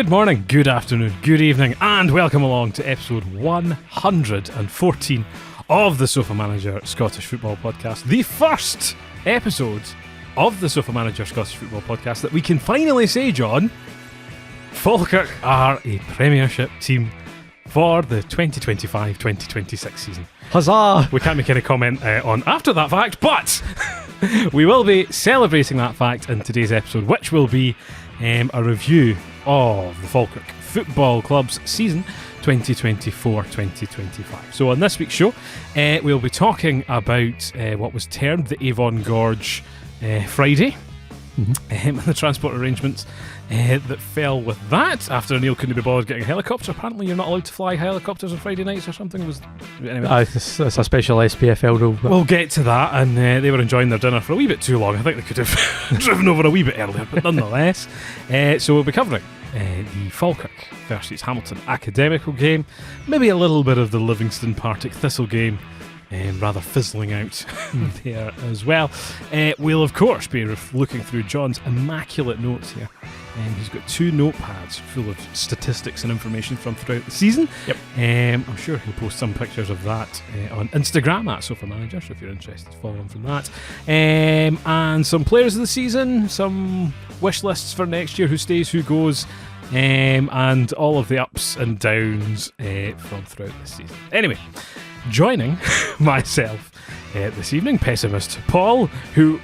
Good morning, good afternoon, good evening, and welcome along to episode 114 of the Sofamanager Scottish Football Podcast. The first episode of the Sofamanager Scottish Football Podcast that we can finally say, John, Falkirk are a Premiership team for the 2025-2026 season. Huzzah! We can't make any comment on after that fact, but we will be celebrating that fact in today's episode, which will be a review of the Falkirk Football Club's season 2024-2025. So on this week's show, we'll be talking about what was termed the Avon Gorge Friday, and the transport arrangements that fell with that after Neil couldn't be bothered getting a helicopter. Apparently you're not allowed to fly helicopters on Friday nights or something. Anyway. It's a special SPFL rule. We'll get to that, and they were enjoying their dinner for a wee bit too long. I think they could have driven over a wee bit earlier, but nonetheless. So we'll be covering the Falkirk versus Hamilton academical game, maybe a little bit of the Livingston Partick Thistle game, rather fizzling out there as well. We'll of course be looking through John's immaculate notes here. He's got two notepads full of statistics and information from throughout the season. Yep. I'm sure he'll post some pictures of that on Instagram at Sofamanager, so if you're interested, follow him from that. And some players of the season, some wish lists for next year, who stays, who goes, and all of the ups and downs from throughout the season. Anyway, joining myself this evening, pessimist Paul, who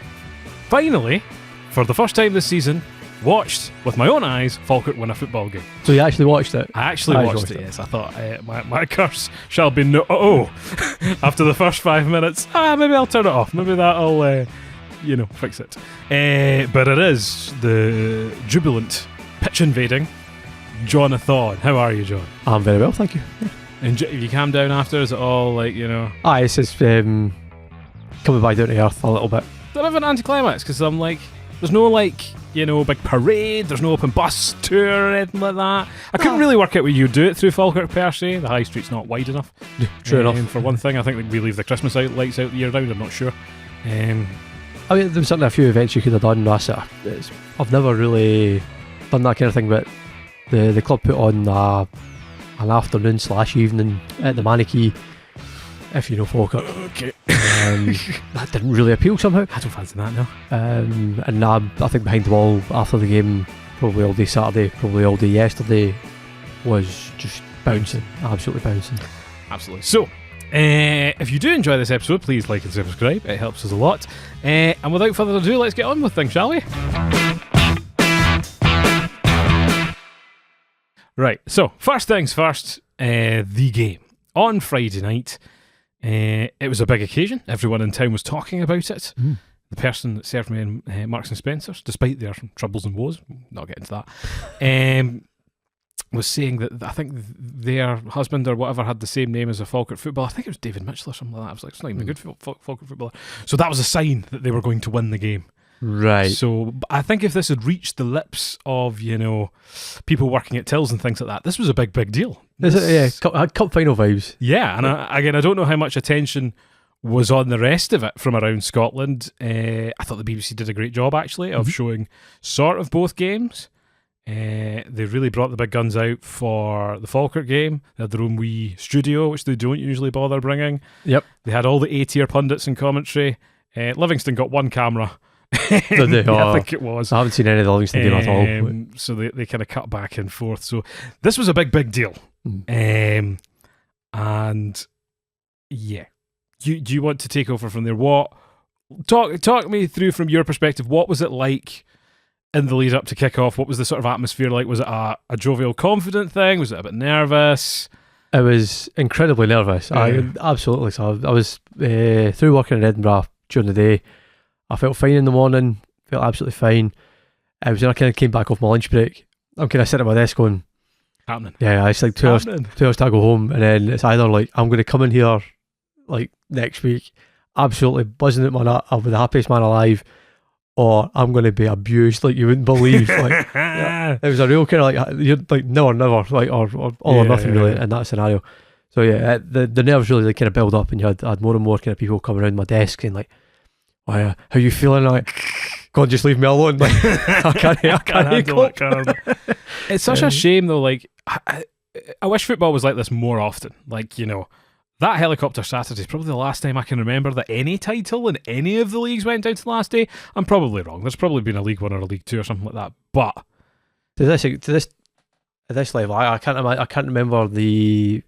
finally, for the first time this season, watched with my own eyes Falkirk win a football game. So you actually watched it? I actually watched it, yes. I thought my curse shall be no. After the first 5 minutes, maybe I'll turn it off. Maybe that'll fix it. But it is the jubilant pitch invading Jonathan. How are you, John? I'm very well, thank you. And you calm down after? Is it all like, It's just coming back down to earth a little bit. It's a bit of an anticlimax, because I'm like, there's no big parade, there's no open bus tour or anything like that. I couldn't really work out what you do it through Falkirk per se. The high street's not wide enough. True enough. For one thing, I think we leave the Christmas lights out the year round, I'm not sure. There was certainly a few events you could have done. I've never really done that kind of thing, but the club put on an afternoon/evening at the Manicky, if you know Falkirk. Okay. That didn't really appeal somehow. I don't fancy that, no. And I think behind the wall after the game, probably all day Saturday, probably all day yesterday, was just bouncing, absolutely bouncing. Absolutely. So, if you do enjoy this episode, please like and subscribe. It helps us a lot. And without further ado, let's get on with things, shall we? Right, so first things first, the game. On Friday night, it was a big occasion. Everyone in town was talking about it. The person that served me in Marks and Spencer's, despite their troubles and woes, not getting to that, was saying that I think their husband or whatever had the same name as a Falkirk footballer. I think it was David Mitchell or something like that. I was like, it's not even a good Falkirk footballer. So that was a sign that they were going to win the game. Right. So I think if this had reached the lips of, people working at tills and things like that, this was a big deal. Had cup final vibes. Yeah, and I don't know how much attention was on the rest of it from around Scotland. I thought the BBC did a great job, actually, of showing sort of both games. They really brought the big guns out for the Falkirk game. They had their own wee studio, which they don't usually bother bringing. Yep. They had all the A-tier pundits and commentary. Livingston got one camera. I think it was. I haven't seen any of the Livingston game at all. So they kind of cut back and forth. So this was a big deal. And yeah, do you want to take over from there? Talk me through from your perspective. What was it like in the lead up to kick off? What was the sort of atmosphere like? Was it a jovial, confident thing? Was it a bit nervous? I was incredibly nervous. Absolutely. So I was through working in Edinburgh during the day. I felt fine in the morning, felt absolutely fine. I kind of came back off my lunch break. I'm kind of sitting at my desk going, happening. Yeah, it's like 2 hours to go home, and then it's either like I'm going to come in here like next week, absolutely buzzing at my nut, I'll be the happiest man alive, or I'm going to be abused like you wouldn't believe. Like, it was a real kind of like you're like never, like or all or nothing really in that scenario. So yeah, the nerves really like kind of build up, and you had more and more kind of people coming around my desk and like, how you feeling? Like, God, just leave me alone. Like, I can't handle it, cope. can't handle it. It's such a shame though. Like, I wish football was like this more often. Like, you know, that helicopter Saturday is probably the last time I can remember that any title in any of the leagues went down to the last day. I'm probably wrong. There's probably been a League One or a League Two or something like that. But at this level, I can't remember the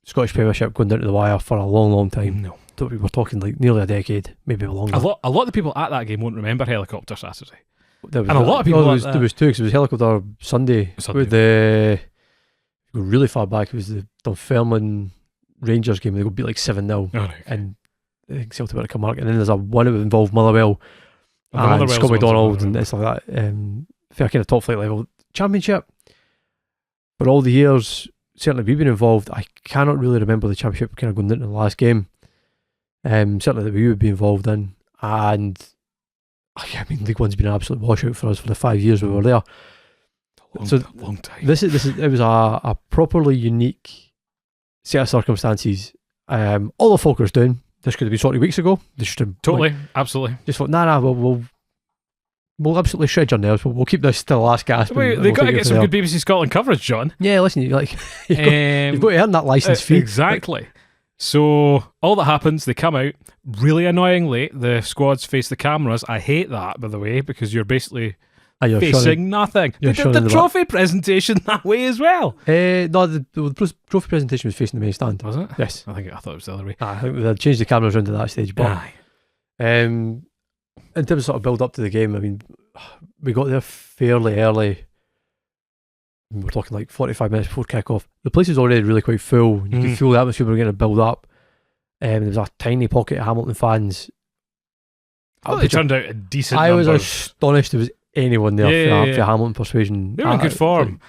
Scottish Premiership going down to the wire for a long, long time. no, We're talking like nearly a decade, maybe longer. a lot of the people at that game won't remember helicopter Saturday. There was, and a lot of people there at was, that- there was two, because it was helicopter Sunday. With the go really far back, it was the Dunfermline Rangers game. They go beat like 7-0, Oh, right. and I think Celtic were at Camargue, and then there's one that involved Motherwell The and Motherwell's Scott ones, McDonald yeah. and stuff like that. Fair kind of top flight level championship. For all the years, certainly we've been involved, I cannot really remember the championship kind of going into the last game. Certainly that we would be involved in, and I mean, League One's been an absolute washout for us for the 5 years we were there. Long time. It was a properly unique set of circumstances. All the Falkirk's doing. This could have been sorted weeks ago. They just Totally, absolutely. just thought, nah, we'll absolutely shred your nerves. We'll keep this to the last gasp. Wait, they've got to get some good BBC Scotland coverage, John. Yeah, listen, you've got to earn that licence fee. Exactly. So all that happens, they come out. Really annoyingly, the squads face the cameras. I hate that, by the way, because you're basically You're facing nothing. They you're did showing the the trophy presentation that way as well. No, the trophy presentation was facing the main stand. Was it? Yes. I thought it was the other way. I think they changed the cameras around to that stage. But Aye. in terms of sort of build up to the game, I mean, we got there fairly early. We're talking like 45 minutes before kick-off. The place was already really quite full. You could feel the atmosphere we were going to build up. There was a tiny pocket of Hamilton fans. I thought they turned out a decent I was numbers. astonished there was anyone there for Hamilton Persuasion. They were in good form.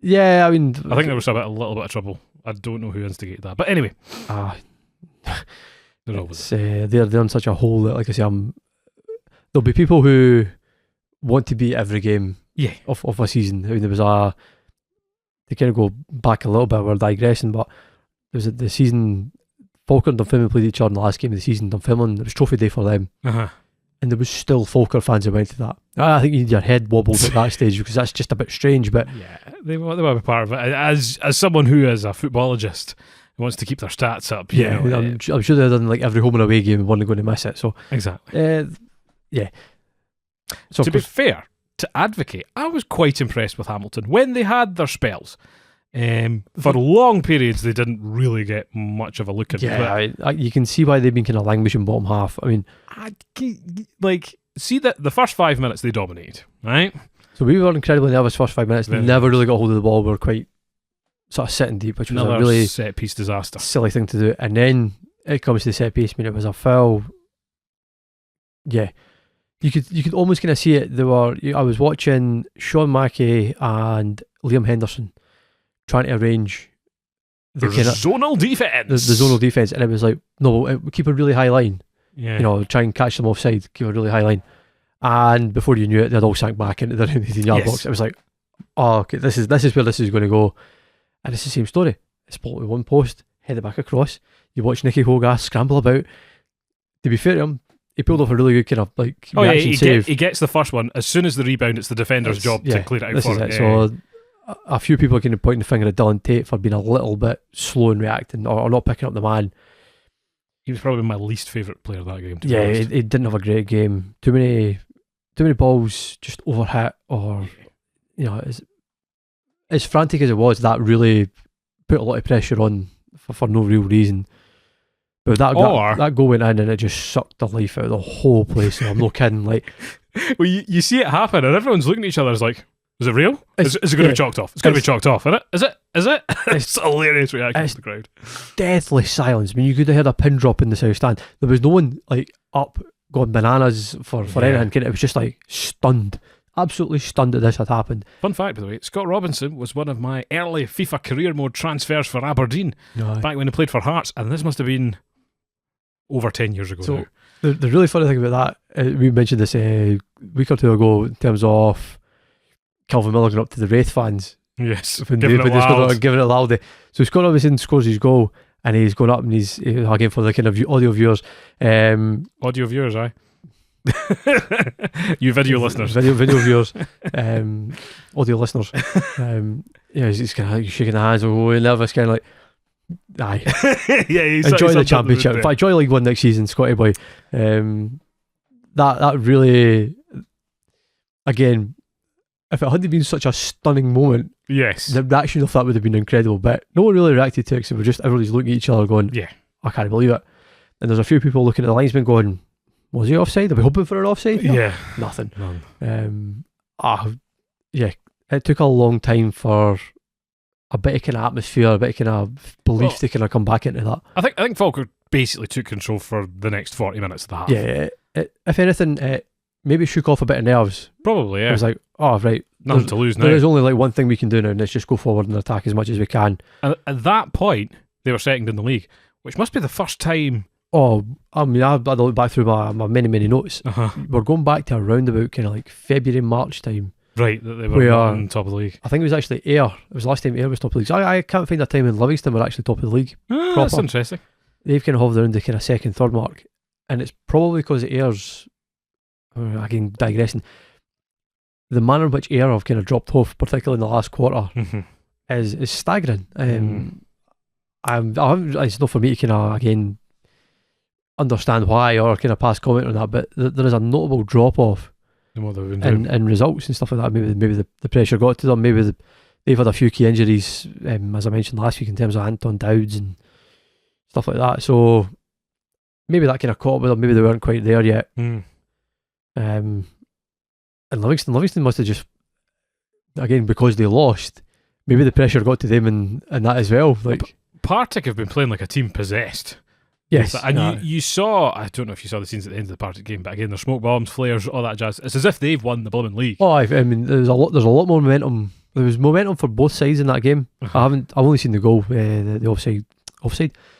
Yeah, I mean, I think there was a little bit of trouble. I don't know who instigated that. But anyway, they're always they're in such a hole that, like I say, there'll be people who want to beat every game of a season. I mean, there was to kind of go back a little bit, we're digressing, but there was the season, Falkirk and Dunfermline played each other in the last game of the season. Dunfermline, it was trophy day for them. And there was still Falkirk fans who went to that. I think you need your head wobbled at that stage, because that's just a bit strange. But yeah, they want to be part of it. As someone who is a footballologist who wants to keep their stats up, I'm sure they've done like every home and away game and weren't going to miss it. So exactly. So to be fair, to advocate, I was quite impressed with Hamilton when they had their spells. For long periods, they didn't really get much of a look at it. You can see why they've been kind of languishing bottom half. I mean, see that the first 5 minutes they dominated, right? So we were incredibly nervous first 5 minutes. Very Never really got hold of the ball. We were quite sort of sitting deep, which was Another a really set piece disaster. silly thing to do. And then it comes to the set piece. I mean, it was a foul. Yeah, you could almost kind of see it. I was watching Sean Mackey and Liam Henderson trying to arrange the kind of zonal defense. the zonal defense, and it was like, no, keep a really high line. Yeah. You know, try and catch them offside, keep a really high line. And before you knew it, they'd all sank back into their 18-yard box. It was like, oh, okay, this is where this is going to go. And it's the same story. It's ball with one post, head it back across. You watch Nicky Hogarth scramble about. To be fair to him, he pulled off a really good kind of like reaction save. He gets the first one. As soon as the rebound, it's the defender's job to clear it out this for is him. it. So a few people are kind of pointing the finger at Dylan Tate for being a little bit slow in reacting or not picking up the man. He was probably my least favourite player of that game. He didn't have a great game. Too many balls just overhit, or as frantic as it was, that really put a lot of pressure on for no real reason. But that goal went in and it just sucked the life out of the whole place. I'm not kidding. Like, well, you see it happen and everyone's looking at each other. It's like, is it real? Is it going to be chalked off? It's going to be chalked off, isn't it? Is it? It's a hilarious reaction to the crowd. Deathly silence. I mean, you could have heard a pin drop in the south stand. There was no one like up going bananas for anything. It was just like stunned. Absolutely stunned that this had happened. Fun fact, by the way, Scott Robinson was one of my early FIFA career mode transfers for Aberdeen back when he played for Hearts, and this must have been over 10 years ago now. The really funny thing about that, we mentioned this a week or two ago in terms of Calvin Miller going up to the Wraith fans. Yes, giving it loud. So Scott Robinson scores his goal and he's going up and he's again for the kind of audio viewers. Audio viewers, aye. You video listeners. Video viewers, audio listeners. He's kind of like shaking the hands, nervous, kind of like, aye. Yeah, enjoy the championship. If I enjoy League One next season, Scotty boy. That really, again, if it hadn't been such a stunning moment, yes, the reaction of that would have been incredible. But no one really reacted to it, because everybody's looking at each other going, yeah, I can't believe it. And there's a few people looking at the linesman going, was he offside? Are we hoping for an offside? Yeah, nothing. None. It took a long time for a bit of kind of atmosphere, a bit of kind of belief to kind of come back into that. I think Falkirk basically took control for the next 40 minutes of the half. Yeah, if anything, maybe shook off a bit of nerves. Probably, yeah. It was like, oh, right, nothing to lose now. There is only like one thing we can do now, and let's just go forward and attack as much as we can. And at that point, they were second in the league, which must be the first time. Oh, I mean, I've had to look back through my many notes. We're going back to around about kind of like February, March time. Right, that they were on top of the league. I think it was actually Ayr. It was the last time Ayr was top of the league. So I can't find a time when Livingston were actually top of the league. That's interesting. They've kind of hovered around the kind of second, third mark. And it's probably because Ayer's, again, digressing, the manner in which Ayr have kind of dropped off, particularly in the last quarter, is staggering. It's not for me to kind of, again, understand why or kind of pass comment on that, but there is a notable drop off in results and stuff like that. Maybe the pressure got to them. Maybe they've had a few key injuries, as I mentioned last week, in terms of Anton Dowds and stuff like that. So maybe that kind of caught up with them. Maybe they weren't quite there yet. And Livingston must have just, again, because they lost, maybe the pressure got to them and that as well. Like Partick have been playing like a team possessed. Yes, and you saw, I don't know if you saw the scenes at the end of the Partick game, but again, there's smoke bombs, flares, all that jazz. It's as if they've won the blooming league. Oh, I mean, there's a lot more momentum. There was momentum for both sides in that game. I've only seen the goal, the offside,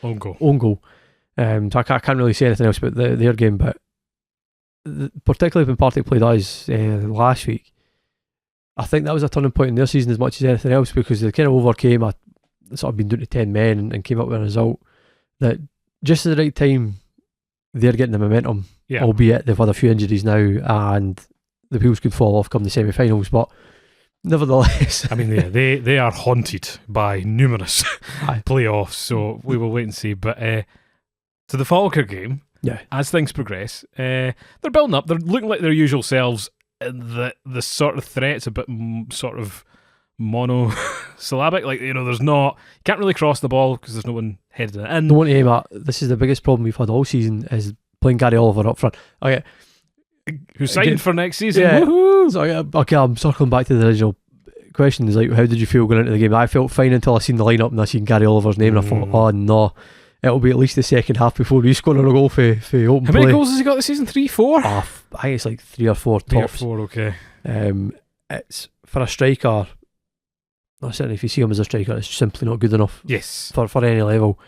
own goal. So I can't really say anything else about their game, but particularly when Partick played us last week, I think that was a turning point in their season as much as anything else, because they kind of overcame sort of been down to 10 men and came up with a result that just at the right time they're getting the momentum, albeit they've had a few injuries now and the wheels could fall off come the semi-finals, but nevertheless, I mean, they are haunted by numerous playoffs, so we will wait and see. But to the Falkirk game, as things progress, they're building up. They're looking like their usual selves. The sort of threat's a bit sort of monosyllabic. Like, there's not, you can't really cross the ball because there's no one heading it in. The one to aim at, this is the biggest problem we've had all season, is playing Gary Oliver up front. Okay, who's signed for next season? Yeah. Woohoo! So, I'm circling back to the original question. Is like, how did you feel going into the game? I felt fine until I seen the lineup and I seen Gary Oliver's name and I thought, oh no, it'll be at least the second half before he's scoring a goal for open play. How many goals has he got this season? 3, 4? I think it's like 3 or 4 tops. 3 or 4, okay. It's for a striker. Certainly, if you see him as a striker, it's simply not good enough. Yes, for any level.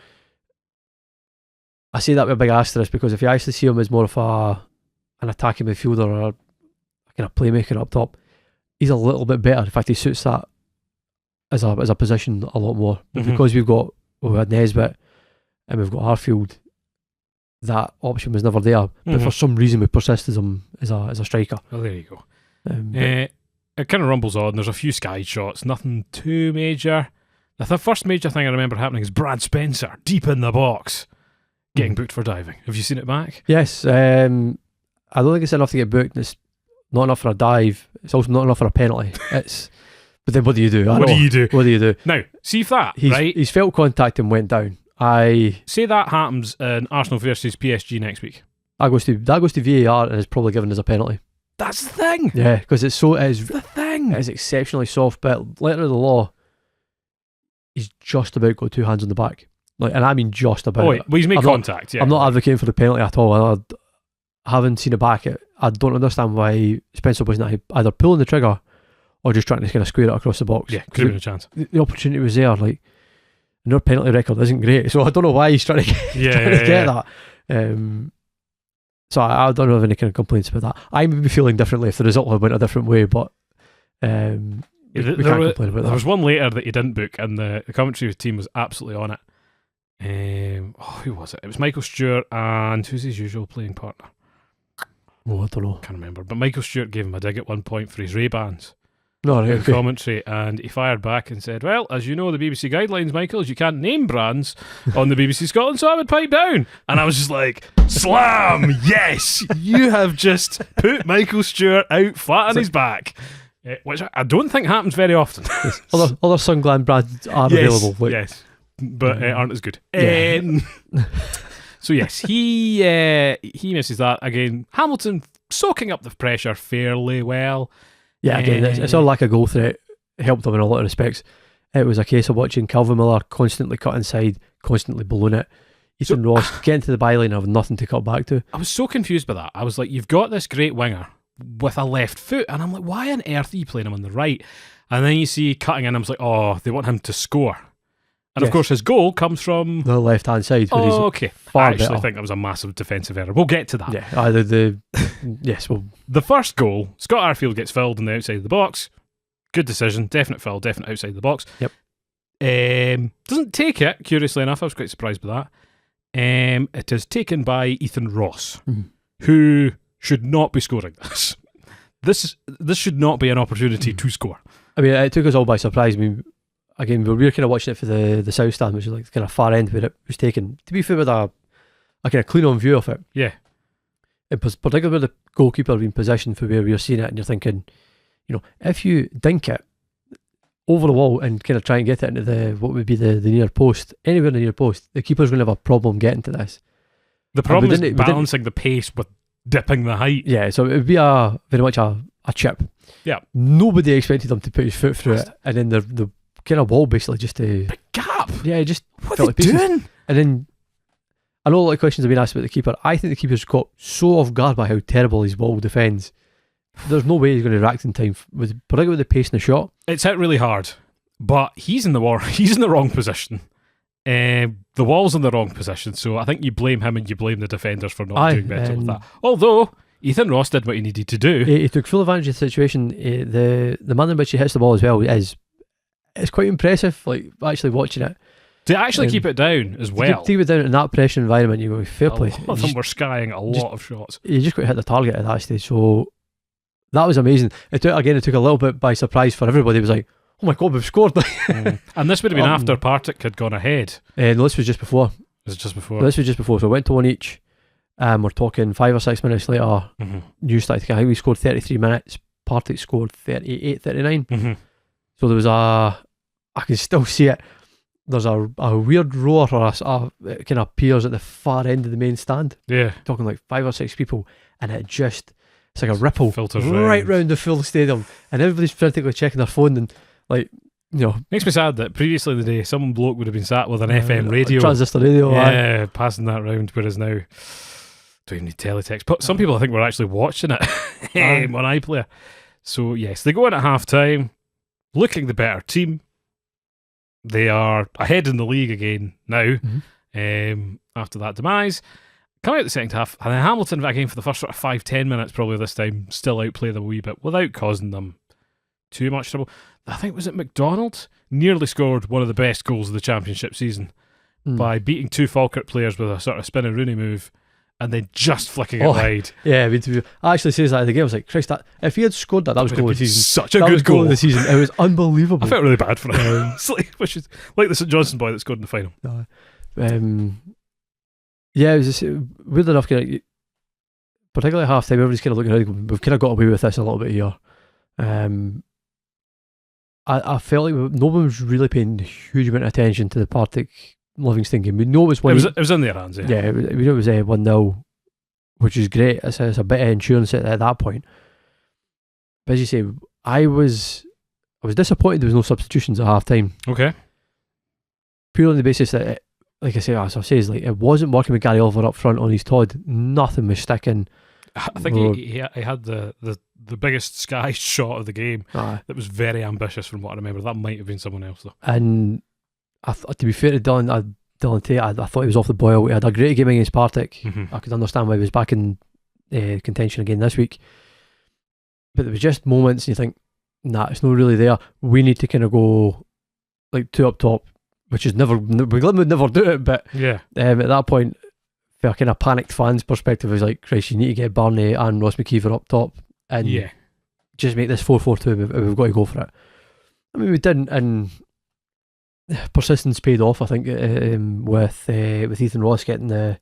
I say that with a big asterisk, because if you actually see him as more of an attacking midfielder or a kind of playmaker up top, he's a little bit better. In fact, he suits that as a position a lot more. But because we've had Nesbitt and we've got Harfield, that option was never there. But for some reason, we persisted him as a striker. Oh, there you go. It kind of rumbles on. There's a few sky shots, nothing too major. The first major thing I remember happening is Brad Spencer, deep in the box, getting booked for diving. Have you seen it back? Yes. I don't think it's enough to get booked. It's not enough for a dive. It's also not enough for a penalty. But then what do you do? What do you do? Now, see if that, he's felt contact and went down. Say that happens in Arsenal versus PSG next week. That goes to VAR and is probably given as a penalty. That's the thing. Yeah, because it's the thing. It's exceptionally soft, but letter of the law, he's just about got 2 hands on the back. Like, and I mean just about. Oh, wait, well, he's made contact. I'm not advocating for the penalty at all. I haven't seen it back. I don't understand why Spencer wasn't either pulling the trigger or just trying to kind of square it across the box. Yeah, could have been a chance. The opportunity was there. Like, and their penalty record isn't great, so I don't know why he's trying to get that. So I don't have any kind of complaints about that. I may be feeling differently if the result had went a different way, but we can't complain about that. There was one later that he didn't book, and the commentary team was absolutely on it. Who was it? It was Michael Stewart and who's his usual playing partner? Oh, I don't know. Can't remember. But Michael Stewart gave him a dig at one point for his Ray-Bans No, right, in okay. commentary, and he fired back and said, well, as you know, the BBC guidelines, Michael, is you can't name brands on the BBC Scotland, so I would pipe down. And I was just like, slam, yes, you have just put Michael Stewart out flat on his back, which I don't think happens very often. Yes. Other Sungland brands are Yes, available. Like, yes, but aren't as good. Yeah. So yes, he misses that again. Hamilton soaking up the pressure fairly well. Yeah, again, it's a lack of goal threat helped them in a lot of respects. It was a case of watching Calvin Miller constantly cut inside, constantly balloon it. Ethan Ross getting to the byline and have nothing to cut back to. I was so confused by that. I was like, you've got this great winger with a left foot, and I'm like, why on earth are you playing him on the right? And then you see cutting in, I was like, oh, they want him to score. And of course, his goal comes from the left hand side. Where he's okay. far I actually better. think that was a massive defensive error. We'll get to that. Yeah, either yes, well, The first goal, Scott Arfield gets filled on the outside of the box. Good decision. Definite foul, definite outside the box. Yep. Doesn't take it, curiously enough. I was quite surprised by that. It is taken by Ethan Ross, who should not be scoring this. This should not be an opportunity to score. I mean, it took us all by surprise. I mean, again, we were kind of watching it for the south stand, which is like the kind of far end where it was taken. To be fair, with a kind of clean on view of it. Yeah. It was particularly with the goalkeeper being positioned for where you're seeing it, and you're thinking, if you dink it over the wall and kind of try and get it into what would be the near post, anywhere in the near post, the keeper's going to have a problem getting to this. The problem is balancing the pace with dipping the height. Yeah, so it would be very much a chip. Yeah. Nobody expected him to put his foot through it, and then the kind of wall basically just to big gap. Yeah, just what are they doing? And then I know a lot of questions have been asked about the keeper. I think the keeper's caught so off guard by how terrible his wall defends. There's no way he's going to react in time, particularly with the pace in the shot. It's hit really hard, but he's in the wrong position. The wall's in the wrong position, so I think you blame him and you blame the defenders for not doing better with that. Although Ethan Ross did what he needed to do. He took full advantage of the situation. The manner in which he hits the ball as well is quite impressive. Like actually watching it. To actually keep it down as well. To keep it down in that pressure environment, you go fair play. A lot of them were skying a lot of shots. You just got to hit the target at that stage. So that was amazing. It took a little bit by surprise for everybody. It was like, oh my god, we've scored. And this would have been after Partick had gone ahead. No, this was just before. Was it just before? This was just before. So it went to one each. We're talking 5 or 6 minutes later. New started to, I think we scored 33 minutes. Partick scored 38, 39. So there was I can still see it. There's a weird roar or it kind of appears at the far end of the main stand. Yeah. Talking like 5 or 6 people, and it's like a ripple filters right round the full stadium, and everybody's frantically checking their phone and makes me sad that previously in the day some bloke would have been sat with an FM radio, transistor radio, passing that round, whereas now don't even need teletext. But some people I think were actually watching it on iPlayer. So yes, they go in at half time looking the better team. They are ahead in the league again now. After that demise, coming out the second half, and then Hamilton again for the first sort of 5-10 minutes probably this time still outplay them a wee bit without causing them too much trouble. I think was it McDonald nearly scored one of the best goals of the championship season by beating 2 Falkirk players with a sort of spinning Rooney move and then just flicking it wide. Yeah, I mean, I actually says that in the game. I was like, Christ, if he had scored that was goal of the season. Such a good goal of the season. It was unbelievable. I felt really bad for him. It's like the St Johnstone boy that scored in the final. Yeah, it was just weird enough. Particularly at half time, everybody's kind of looking around. We've kind of got away with this a little bit here. I felt like no one was really paying a huge amount of attention to the Partick Livingston game. We know it was one. It was in their hands. Yeah, we know it was 1-0, which is great. It's a bit of insurance at that point. But as you say, I was disappointed there was no substitutions at half time. Okay. Purely on the basis that, like I say, as I say, it wasn't working with Gary Oliver up front on his Todd. Nothing was sticking. I think he had the biggest sky shot of the game that was very ambitious from what I remember. That might have been someone else though. And to be fair to Dylan Tate, I thought he was off the boil. He had a great game against Partick. I could understand why he was back in contention again this week. But there was just moments and you think, nah, it's not really there. We need to kind of go like 2 up top, which is never, we would never do it. But at that point, for a kind of panicked fans perspective, it was like, Christ, you need to get Barney and Ross McKeever up top and just make this 4-4-2. We've got to go for it. I mean, we didn't, and persistence paid off, I think, with Ethan Ross getting the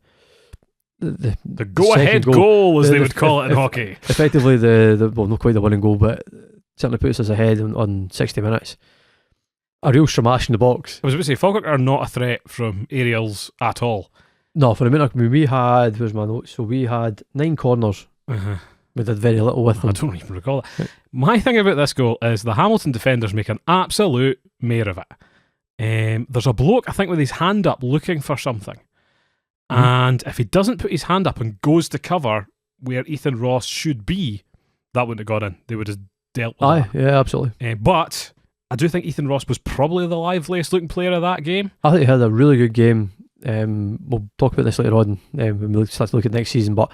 go-ahead goal, as they would call it in hockey. Effectively, well, not quite the winning goal, but certainly puts us ahead on 60 minutes. A real smash in the box. I was about to say, Falkirk are not a threat from aerials at all. No, for a minute, I mean, we had, where's my notes? So we had 9 corners. We did very little with them. I don't even recall it. My thing about this goal is the Hamilton defenders make an absolute mare of it. There's a bloke, I think, with his hand up looking for something. And if he doesn't put his hand up and goes to cover where Ethan Ross should be, that wouldn't have got in. They would have dealt with that. Yeah, absolutely. But I do think Ethan Ross was probably the liveliest looking player of that game. I think he had a really good game. We'll talk about this later on when we start to look at next season, but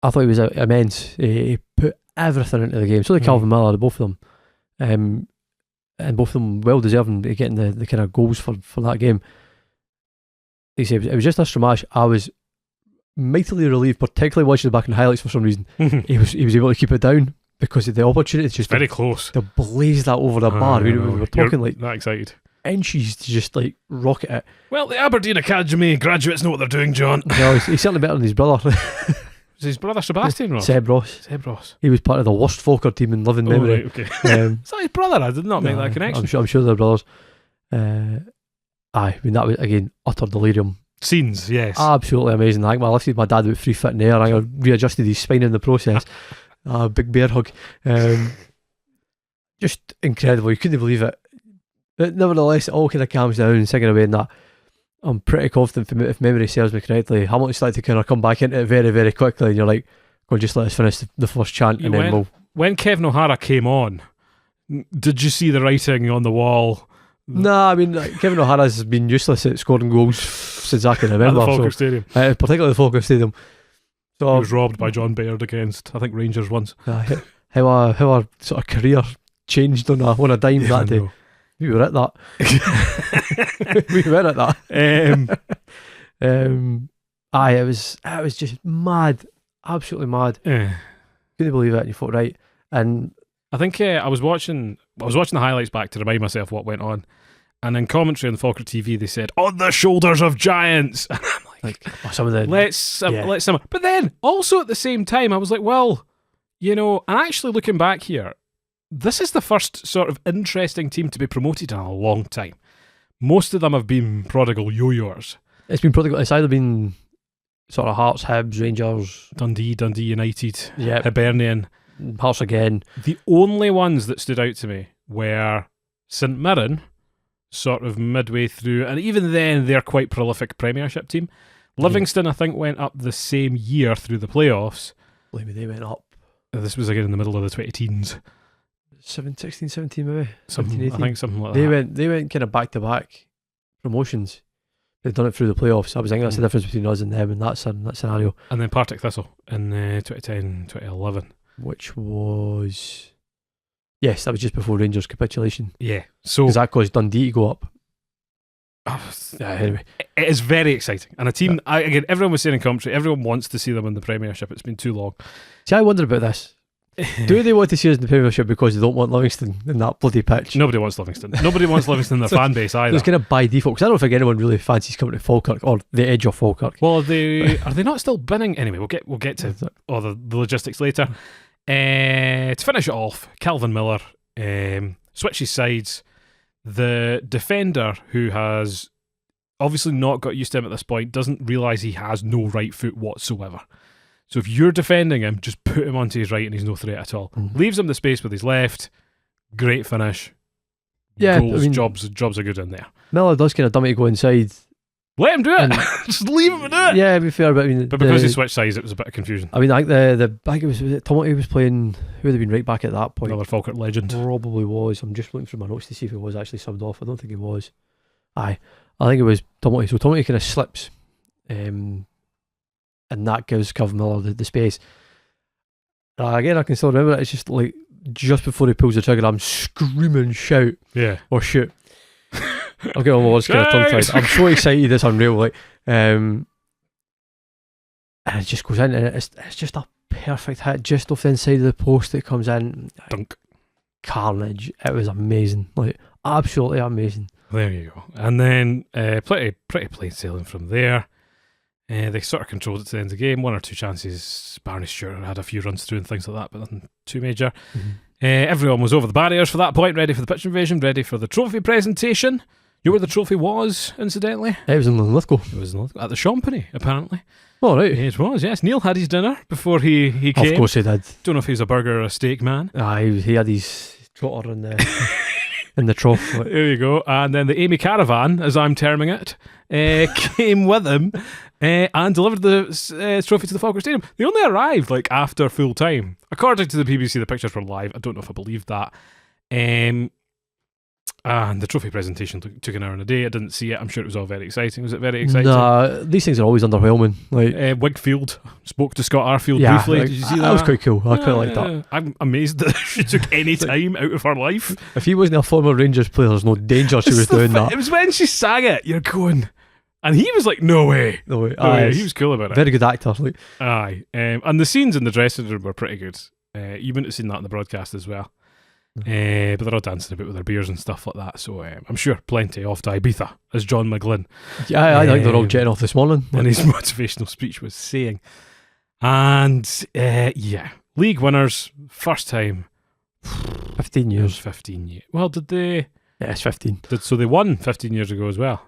I thought he was immense. He put everything into the game. So did Calvin Miller, both of them. And both of them well deserving of getting the kind of goals for that game. Like I say, it was just a smash. I was mightily relieved, particularly watching the back in the highlights for some reason. He was able to keep it down because of the opportunity. It's just very close to blaze that over the bar. We were talking like that excited. Inches to just like rocket it. Well, the Aberdeen Academy graduates know what they're doing, John. No, he's certainly better than his brother. Was his brother Sebastian Ross? Seb Ross. He was part of the worst Falkirk team in living memory. Right, okay. Is that his brother? I did not make that connection. I'm sure they're brothers. I mean, that was, again, utter delirium. Scenes, yes. Absolutely amazing. I think I lifted my dad about 3 foot in the air. I think I readjusted his spine in the process. Big bear hug. Just incredible. You couldn't believe it. But nevertheless, it all kind of calms down and singing away in that. I'm pretty confident, if memory serves me correctly, Hamilton started to kind of come back into it very, very quickly, and you're like, go on, just let us finish the first chant, and then we'll... When Kevin O'Hara came on, did you see the writing on the wall? Nah, I mean, Kevin O'Hara's been useless at scoring goals since I can remember. At the Falkirk Stadium. Particularly the Falkirk Stadium. So, he was robbed by John Baird against, I think, Rangers once. How our sort of career changed on a dime that day. We were at that. We were at that. It was just mad, absolutely mad. Couldn't believe it. And you thought, right, and I think I was watching the highlights back to remind myself what went on, and in commentary on the Falkirk TV they said, "On the shoulders of giants," and I'm like some of the let's some. But then also at the same time, I was like, well, you know, and actually looking back here, this is the first sort of interesting team to be promoted in a long time. Most of them have been prodigal yo-yoers. It's been prodigal. It's either been sort of Hearts, Hibs, Rangers, Dundee United, Hibernian, Hearts again. The only ones that stood out to me were St Mirren, sort of midway through, and even then they're quite prolific Premiership team. Livingston, I think, went up the same year through the playoffs. Believe me, they went up. This was again in the middle of the 2010s. 16, 17 maybe. I think something like that. They went kind of back-to-back promotions. They've done it through the playoffs. I think that's the difference between us and them in that scenario. And then Partick Thistle in 2010, 2011. Which was... Yes, that was just before Rangers' capitulation. Yeah. So because that caused Dundee to go up. Anyway. It is very exciting. And a team, again, everyone was saying in commentary, everyone wants to see them in the Premiership. It's been too long. See, I wonder about this. Do they want to see us in the Premiership because they don't want Livingston in that bloody pitch? Nobody wants Livingston. Nobody wants Livingston in their fan base either. It's kind of by default, because I don't think anyone really fancies coming to Falkirk or the edge of Falkirk. Well, are they not still binning? Anyway, we'll get to the logistics later. To finish it off, Calvin Miller switches sides. The defender, who has obviously not got used to him at this point, doesn't realise he has no right foot whatsoever. So if you're defending him, just put him onto his right and he's no threat at all. Mm-hmm. Leaves him the space with his left. Great finish. Yeah, goals, jobs are good in there. Miller does kind of dummy to go inside. Let him do it. Just leave him do it. Yeah, to be fair, but because he switched sides, it was a bit of confusion. I mean, I think I think it was Tommy was playing. Who would have been right back at that point? Another Falkirk legend. Probably was. I'm just looking through my notes to see if he was actually subbed off. I don't think he was. I think it was Tommy. So Tommy kind of slips. And that gives Calvin Miller the space. Again, I can still remember it. It's just like just before he pulls the trigger, I'm screaming, shout, or shoot. I'm getting all my words kind of tongue tied. I'm so excited, it's unreal. Like, and it just goes in, and it's just a perfect hit just off the inside of the post. It comes in, Dunk. carnage. It was amazing, like absolutely amazing. There you go. And then pretty plain sailing from there. They sort of controlled it to the end of the game. 1 or 2 chances. Barney Stewart had a few runs through and things like that, but nothing too major. Everyone was over the barriers for that point, ready for the pitch invasion, ready for the trophy presentation. You know where the trophy was, incidentally? It was in Linlithgow. It was at the Champagny, apparently. Oh, right. It was, yes. Neil had his dinner before he came. Of course he did. Don't know if he was a burger or a steak man. He had his trotter in the in the trough. Like. There you go. And then the Amy Caravan, as I'm terming it, came with him and delivered the trophy to the Falkirk Stadium. They only arrived like after full time. According to the BBC, the pictures were live. I don't know if I believed that. And the trophy presentation took an hour and a day. I didn't see it. I'm sure it was all very exciting. Was it very exciting? Nah, these things are always underwhelming. Like Wigfield spoke to Scott Arfield briefly. Like, did you see that? That was quite cool. I quite like that. I'm amazed that she took any time out of her life. If he wasn't a former Rangers player, there's no danger she was doing that. It was when she sang it, you're going... And he was like, no way. No way. No way. He was cool about it. Very good actor. Like. Aye. And the scenes in the dressing room were pretty good. You wouldn't have seen that in the broadcast as well. But they're all dancing about with their beers and stuff like that. So I'm sure plenty off to Ibiza, as John McGlynn. Yeah, I think they're all jetting off this morning. And his motivational speech was saying. And league winners, first time. 15 years. 15 years. Well, did they? Yeah, it's 15. So they won 15 years ago as well.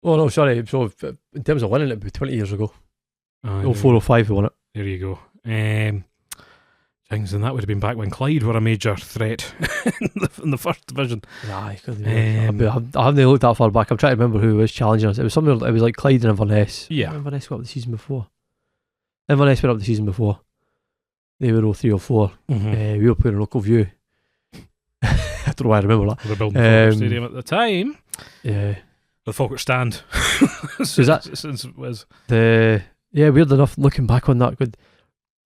Oh no, sorry. So in terms of winning it, 20 years ago. 04, 05 we won it. There you go. Things, and that would have been back when Clyde were a major threat in the first division. Nah, I haven't looked that far back. I'm trying to remember who was challenging us. It was somewhere. It was like Clyde and Inverness. Yeah, Inverness went up the season before. Inverness went up the season before. They were 03 or 04. We were playing a local view. I don't know why I remember that. They were building the Falkirk Stadium at the time. Yeah, the Falkirk stand. Is that since it was weird enough looking back on that. Good.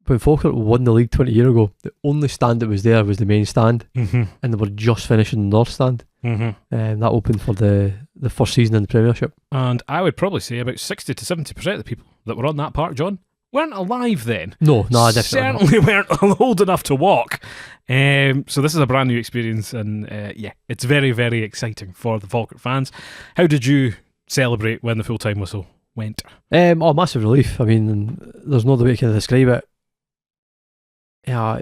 When Falkirk won the league 20 years ago, the only stand that was there was the main stand, and they were just finishing the North stand. And that opened for the first season in the Premiership. And I would probably say about 60 to 70% of the people that were on that park, John, weren't alive then. No, definitely certainly weren't old enough to walk. So this is a brand new experience, and it's very, very exciting for the Falkirk fans. How did you celebrate when the full-time whistle went? Massive relief. I mean, there's no other way to describe it. Yeah,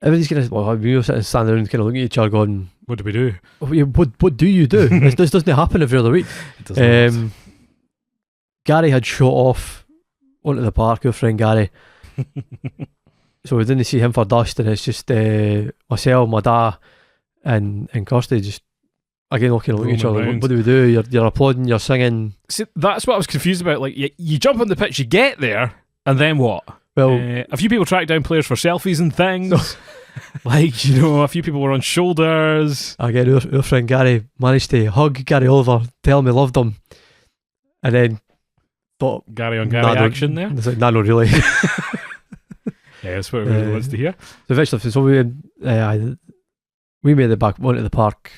everybody's gonna. We were sitting standing around, kind of looking at each other, going, "What do we do? What do you do? This doesn't happen every other week." It doesn't. Gary had shot off onto the park. Your friend Gary. So we didn't see him for dust, and it's just myself, my dad, and Kirsty just again looking at each other. What do we do? You're applauding, you're singing. See, that's what I was confused about. Like you jump on the pitch, you get there, and then what? Well, a few people tracked down players for selfies and things. Like, a few people were on shoulders. Again, our friend Gary managed to hug Gary Oliver, tell him he loved him, and then thought Gary on Gary action there. It's like, no, really. Yeah, that's what everybody wants to hear. So eventually, we made it back onto the park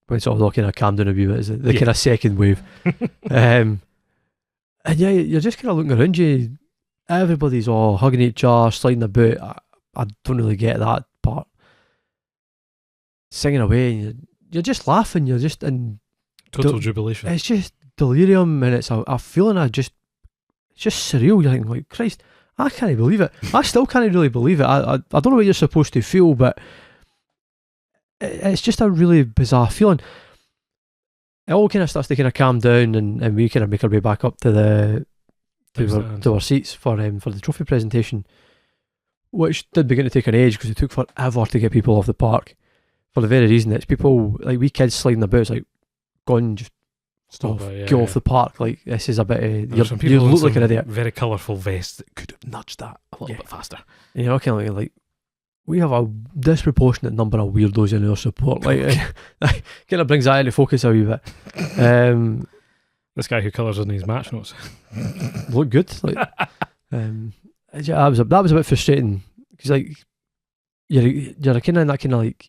when sort of kind of calmed down a wee bit. It's the kind of second wave. And yeah, you're just kind of looking around you. Everybody's all hugging each other, sliding about. I don't really get that part. Singing away, and you're just laughing. You're just in total jubilation. It's just delirium, and it's a feeling of it's just surreal. You're thinking, like, Christ, I can't believe it. I still can't really believe it. I don't know what you're supposed to feel, but it's just a really bizarre feeling. It all kind of starts to kind of calm down, and we kind of make our way back up to our seats for the trophy presentation, which did begin to take an age because it took forever to get people off the park, for the very reason it's people like we kids sliding about. It's like, go on, just stop, get off the park. Like, this is a bit you look like an idiot. Very colourful vests that could have nudged that a little bit faster. And you're kind of like we have a disproportionate number of weirdos in our support. Like, kind of brings that into focus a wee bit. This guy who colours in his match notes look good. Like, that was a bit frustrating because like you're kind of in that kind of like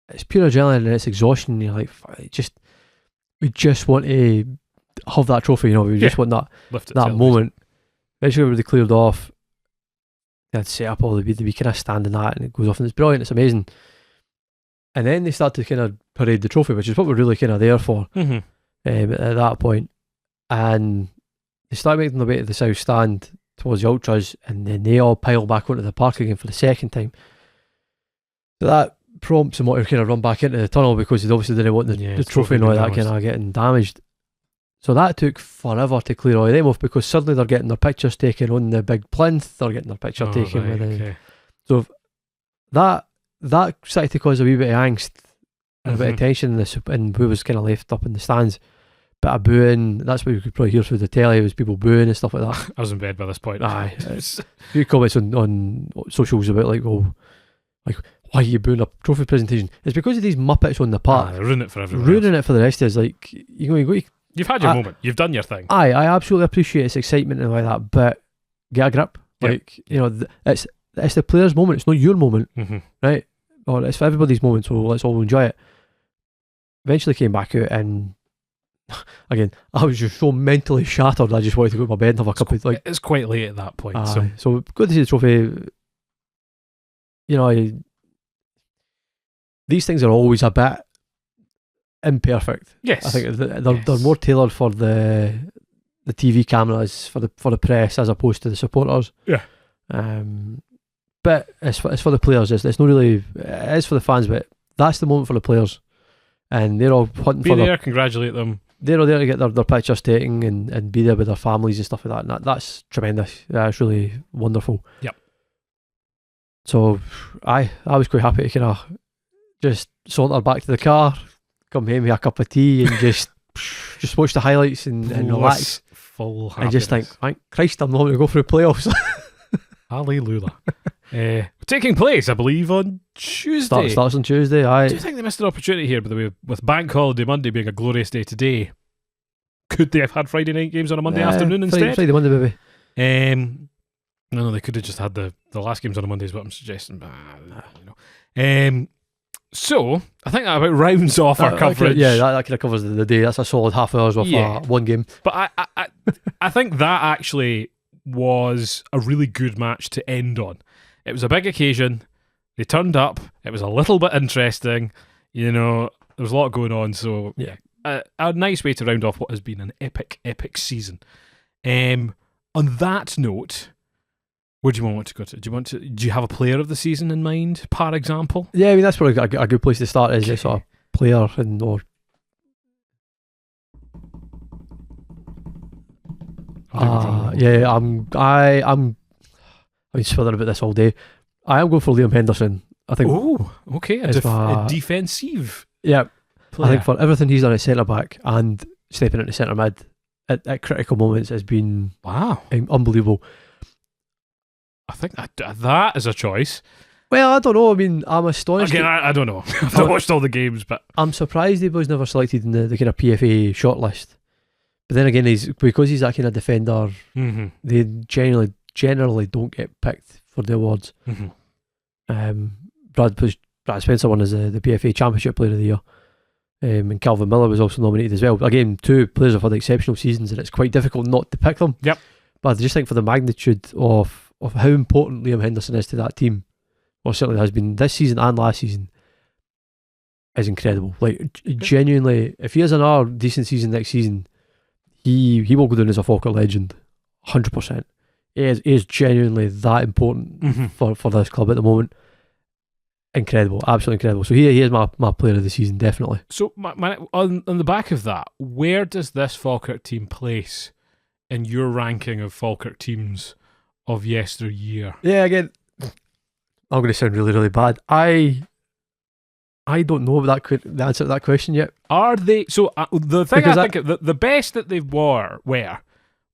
it's pure adrenaline and it's exhaustion. You're like, we just want to have that trophy. We just want that moment. eventually everybody cleared off. They'd set up all the we kind of stand in that, and it goes off, and it's brilliant, it's amazing. And then they start to kind of parade the trophy, which is what we're really kind of there for at that point. And they start making their way to the south stand towards the ultras, and then they all pile back onto the park again for the second time. So that prompts them to kind of run back into the tunnel, because they obviously didn't want the trophy and all that kind of getting damaged. So that took forever to clear all of them off, because suddenly they're getting their pictures taken on the big plinth, they're getting their picture taken with it. So that started to cause a wee bit of angst and a bit of tension and who was kind of left up in the stands. Bit of booing, that's what you could probably hear through the telly, was people booing and stuff like that. I was in bed by this point. Aye. A few comments on socials about like why are you booing a trophy presentation? It's because of these muppets on the park. They ruin it for everyone. Ruining it for the rest of us. Like, you've had your moment. You've done your thing. I absolutely appreciate its excitement and like that, but get a grip. Like, it's the players' moment. It's not your moment, right? Or it's for everybody's moment. So let's all enjoy it. Eventually came back out, and again, I was just so mentally shattered. I just wanted to go to my bed and have a cup of like. It's quite late at that point. So good to see the trophy. These things are always a bit imperfect. Yes, I think they're more tailored for the TV cameras, for the press, as opposed to the supporters. Yeah. But it's for the players. It's not really. It is for the fans, but that's the moment for the players, and they're all hunting for there. Congratulate them. They're all there to get their pictures taken and be there with their families and stuff like that. And that's tremendous. That's really wonderful. Yep. So I was quite happy to kind of just saunter back to the car, come home with a cup of tea, and just watch the highlights and relax. Full happiness. And just think, thank Christ, I'm not going to go through playoffs. Hallelujah. Taking place, I believe, on Tuesday. Starts on Tuesday. Aye. Do you think they missed an opportunity here, by the way, with Bank Holiday Monday being a glorious day today? Could they have had Friday night games on a Monday afternoon instead? Friday, Monday, baby. No, they could have just had the last games on a Monday, is what I'm suggesting. So I think that about rounds off our coverage. That kind of covers the day. That's a solid half hour's worth of one game. But I think that actually was a really good match to end on. It was a big occasion. They turned up. It was a little bit interesting. There was a lot going on. So a nice way to round off what has been an epic season. On that note, where do you want to go to? Do you have a player of the season in mind, par example? Yeah, I mean, that's probably a good place to start, is a sort of player or. I've been swirling about this all day. I am going for Liam Henderson. I think. Oh, okay, a defensive. Yeah, player. I think for everything he's done at centre back and stepping into centre mid at critical moments has been unbelievable. I think that is a choice. Well, I don't know. I mean, I'm astonished. Again, I don't know. I've not watched all the games, but I'm surprised he was never selected in the kind of PFA shortlist. But then again, because he's that kind of defender, they generally don't get picked for the awards. Brad Spencer won as the PFA Championship Player of the Year, and Calvin Miller was also nominated as well. Again, two players have had exceptional seasons, and it's quite difficult not to pick them. Yep. But I just think for the magnitude of how important Liam Henderson is to that team, or certainly has been this season and last season, is incredible. Like, genuinely, if he has another decent season next season, he will go down as a Falkirk legend, 100%. He is genuinely that important for this club at the moment. Incredible, absolutely incredible. So he is my player of the season, definitely. So on the back of that, where does this Falkirk team place in your ranking of Falkirk teams of yesteryear? Yeah, again, I'm going to sound really, really bad. I don't know about the answer to that question yet. Are they? So the thing because I think the best that they were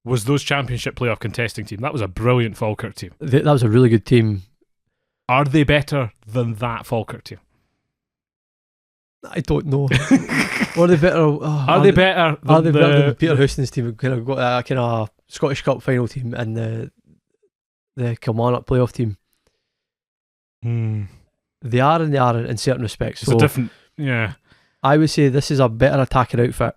was those championship playoff contesting team. That was a brilliant Falkirk team. That was a really good team. Are they better than that Falkirk team? I don't know. Are they better? Are they better than Peter Houston's team? Who kind of got a kind of Scottish Cup final team and the Kilmarnock playoff team. They are and they aren't in certain respects. It's a different. Yeah. I would say this is a better attacking outfit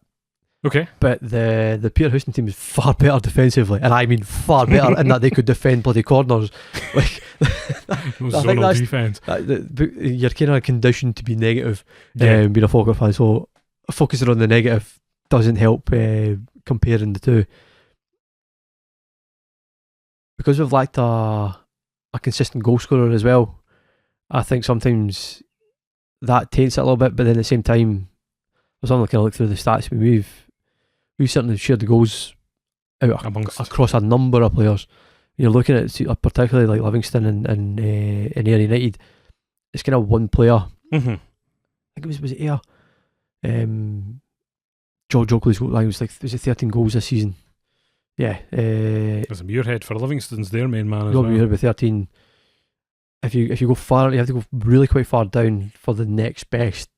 Okay. But the Peter Houston team is far better defensively, and I mean far better in that they could defend bloody corners. Like, Zonal defence. You're kind of conditioned to be negative, Yeah. being a Falkirk fan. So focusing on the negative doesn't help comparing the two. Because we've lacked a consistent goal scorer as well, I think sometimes that taints it a little bit. But then at the same time, I was only kind of look through the stats. We've certainly shared the goals out across a number of players. You're looking at particularly like Livingston and Ayr United. It's kind of one player. Mm-hmm. I think was it Ayr? George Oakley's was it 13 goals this season? Yeah. There's a Muirhead for Livingston's their main man as Rob well. Muirhead with 13. If you go far, you have to go really quite far down for the next best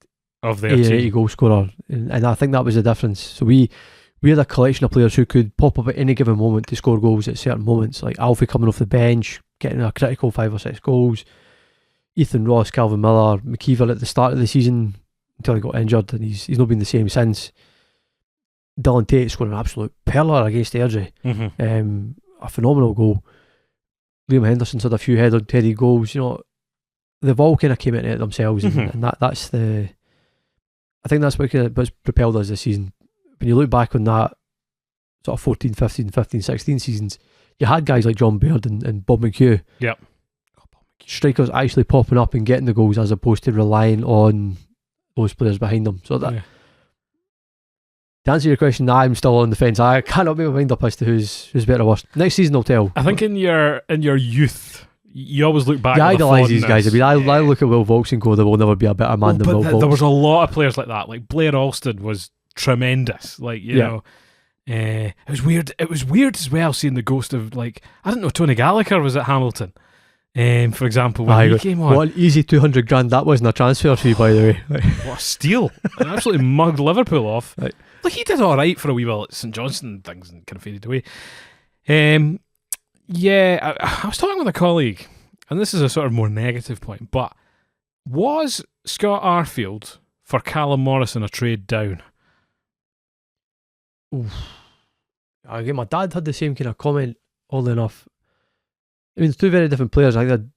of their team goal scorer, and I think that was the difference. So we had a collection of players who could pop up at any given moment to score goals at certain moments, like Alfie coming off the bench, getting a critical 5 or 6 goals, Ethan Ross, Calvin Miller, McKeever at the start of the season until he got injured, and he's not been the same since. Dylan Tate scored an absolute perler against Airdrie. Mm-hmm. A phenomenal goal. Liam Henderson's had a few headed goals. You know, they've all kind of came into it themselves, and that's the. I think that's what's propelled us this season. When you look back on that sort of 14, 15, 15, 16 seasons, you had guys like John Baird and Bob McHugh. Yep. Strikers actually popping up and getting the goals as opposed to relying on those players behind them. So that. Yeah. To answer your question, I'm still on the fence. I cannot make my mind up as to who's better or worse. Next season will tell. I think in your youth, you always look back. You at idolise these guys. I mean, I Yeah. look at Will Vaulks and go, there will never be a better man than Will Vaulks. There was a lot of players like that. Like Blair Alston was tremendous. Like you know, it was weird. It was weird as well seeing the ghost of like I didn't know Tony Gallagher was at Hamilton. For example, when he came on, what an easy 200 grand that wasn't a transfer fee, by the way. What a steal! And absolutely mugged Liverpool off. Right. Like he did all right for a wee while at St Johnstone and things, and kind of faded away. Yeah, I was talking with a colleague, and this is a sort of more negative point, but was Scott Arfield for Callum Morrison a trade down? Oof. Again, my dad had the same kind of comment, oddly enough. I mean, it's two very different players. I think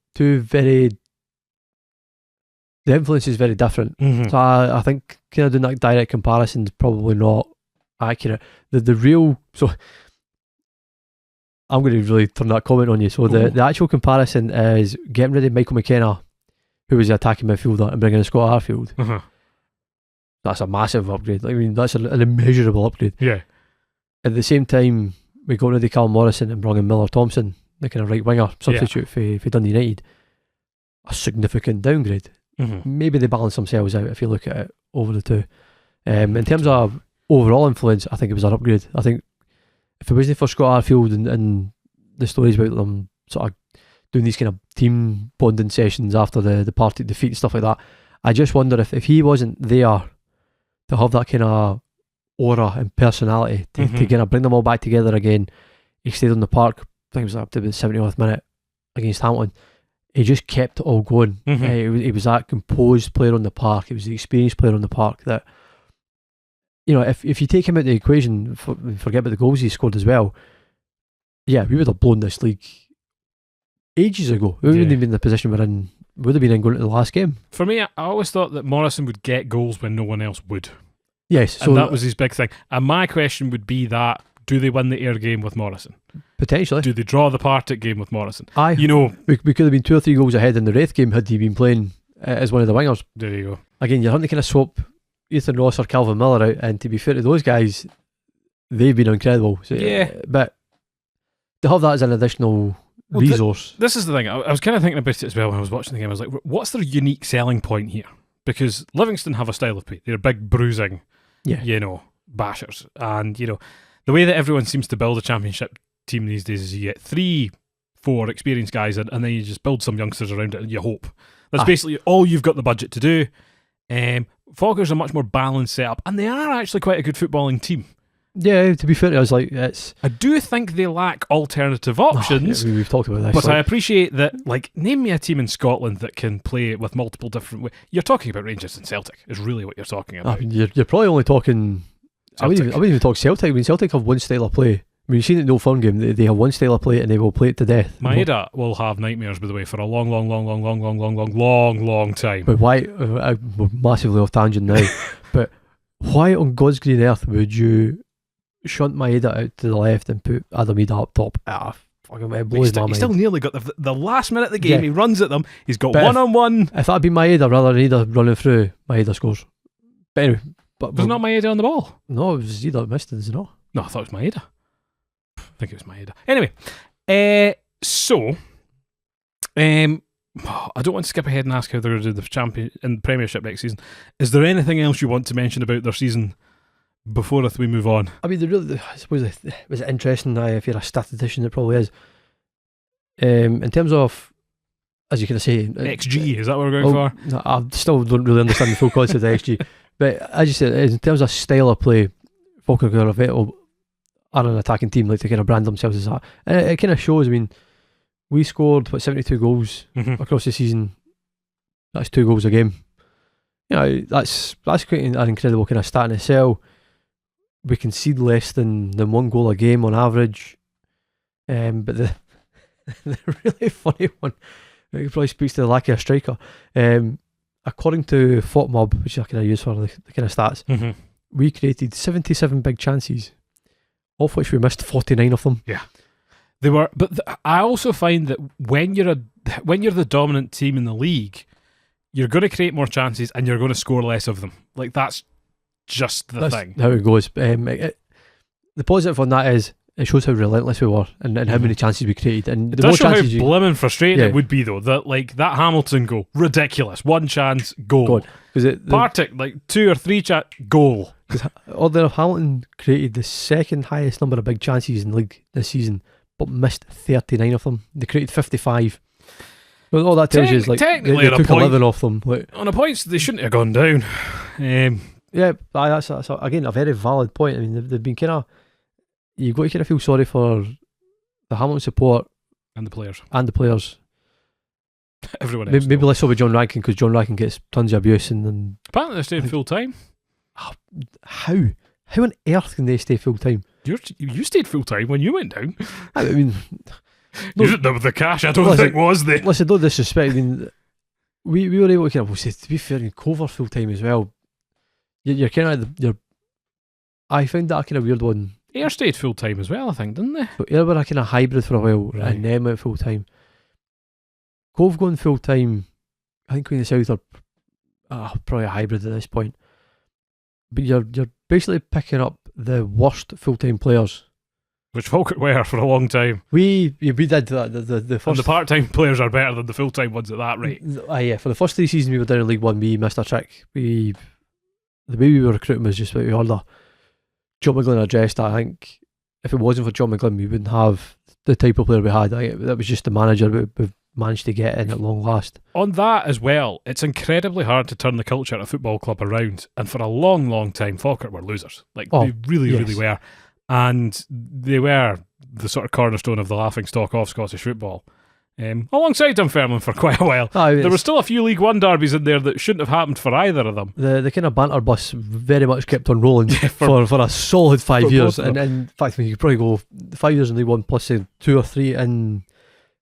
the influence is very different. Mm-hmm. So I think kind of doing that direct comparison is probably not accurate. The real, so I'm going to really turn that comment on you. So the actual comparison is getting rid of Michael McKenna, who was the attacking midfielder, and bringing in Scott Arfield. Uh-huh. That's a massive upgrade. I mean, that's an immeasurable upgrade. Yeah. At the same time, we got rid of Callum Morrison and brought in Miller Thompson, the kind of right winger substitute for Dundee United. A significant downgrade. Mm-hmm. Maybe they balance themselves out if you look at it over the two. In terms of overall influence, I think it was an upgrade. I think if it wasn't for Scott Arfield and the stories about them sort of doing these kind of team bonding sessions after the party defeat and stuff like that, I just wonder if he wasn't there to have that kind of aura and personality to kind of bring them all back together again. He stayed on the park, I think it was up to the 70th minute against Hamilton. He just kept it all going. He was that composed player on the park. He was the experienced player on the park that, you know, if you take him out of the equation, forget about the goals he scored as well, yeah, we would have blown this league ages ago. We wouldn't have been in the position we're in. Would have been in going to the last game. For me, I always thought that Morrison would get goals when no one else would. Yes, so and that was his big thing. And my question would be that, do they win the Ayr game with Morrison? Potentially. Do they draw the Partick game with Morrison? You know, we could have been 2 or 3 goals ahead in the Wraith game had he been playing as one of the wingers. There you go. Again, you're having to kind of swap Ethan Ross or Calvin Miller out, and to be fair to those guys, they've been incredible. So, but to have that as an additional resource. This is the thing. I was kind of thinking about it as well when I was watching the game. I was like, what's their unique selling point here? Because Livingston have a style of play. They're big bruising, bashers. And, the way that everyone seems to build a championship team these days is you get 3-4 experienced guys and then you just build some youngsters around it and you hope. That's basically all you've got the budget to do. Falkirk's a much more balanced setup, and they are actually quite a good footballing team. Yeah, to be fair, I was like, I do think they lack alternative options. We've talked about this. But I appreciate that, name me a team in Scotland that can play with multiple different ways. You're talking about Rangers and Celtic, is really what you're talking about. You're probably only talking I wouldn't even talk Celtic. I mean, Celtic have one style of play. I mean, you've seen it in the Old Firm game. They have one style of play and they will play it to death. Maeda will have nightmares, by the way, for a long time. But why? We're massively off tangent now. But why on God's green earth would you shunt Maeda out to the left and put Adam Maeda up top? Fucking it blows my mind. He still nearly got the last minute of the game. Yeah. He runs at them. He's got But one-on-one. If that'd be Maeda rather than Maeda running through, Maeda scores. But anyway, Was not Maeda on the ball? No, it was Maeda that missed it, is it not? No, I thought it was Maeda. I think it was Maeda. Anyway, so I don't want to skip ahead and ask how they're going to do the champion in the Premiership next season. Is there anything else you want to mention about their season before we move on? I mean, I suppose was it interesting? If you're a statistician, it probably is. In terms of, as you kind of say, XG, is that what we're going for? No, I still don't really understand the full concept of XG. But as you said, in terms of style of play, Falkirk are an attacking team, like to kind of brand themselves as that. And it kind of shows. I mean, we scored 72 goals across the season. That's 2 goals a game. You know, that's quite an incredible kind of stat in itself. We concede less than 1 goal a game on average. But the really funny one, it probably speaks to the lack of a striker. According to FotMob, which I kind of use for the kind of stats, we created 77 big chances, of which we missed 49 of them. Yeah, they were. But I also find that when you're the dominant team in the league, you're going to create more chances and you're going to score less of them. Like that's just the thing. How it goes. The positive on that is it shows how relentless we were and how many chances we created. And it the does more show how chances blimmin' frustrating it would be though. That Hamilton goal, ridiculous. 1 chance, goal. Partick, 2 or 3 goal. Oddly enough, Hamilton created the second highest number of big chances in the league this season, but missed 39 of them. They created 55. Well, all that tells you is they took 11 off them. On a points, they shouldn't have gone down. Yeah, that's again a very valid point. I mean, they've been kind of. You've got to kind of feel sorry for the Hamilton support and the players. Everyone else. Maybe less so with John Rankin, because John Rankin gets tons of abuse and apparently they're staying full time. How on earth can they stay full time? You stayed full time when you went down. I mean, you didn't have the cash. I don't think was there. Listen, no disrespect. I mean, we were able to kind of to be fair in Cover full time as well. You're kind of I found that a kind of weird one. Ayr stayed full time as well, I think, didn't they? So Ayr were a kind of hybrid for a while, right. And then went full time. Cove going full time, I think Queen of the South are probably a hybrid at this point. But you're basically picking up the worst full time players, which Falkirk were for a long time. We did that. The first, and the part time players are better than the full time ones at that rate. Yeah, for the first 3 seasons we were down in League One, we missed a trick. The way we were recruiting was just we had John McGlynn addressed that. I think if it wasn't for John McGlynn, we wouldn't have the type of player we had. That was just the manager we've managed to get in at long last. On that as well, it's incredibly hard to turn the culture at a football club around. And for a long, long time, Falkirk were losers. They really were. And they were the sort of cornerstone of the laughing stock of Scottish football. Alongside Dunfermline for quite a while. There were still a few League One derbies in there that shouldn't have happened for either of them. The kind of banter bus very much kept on rolling for a solid 5 years. And in fact, you could probably go 5 years in League One plus 2 or 3 in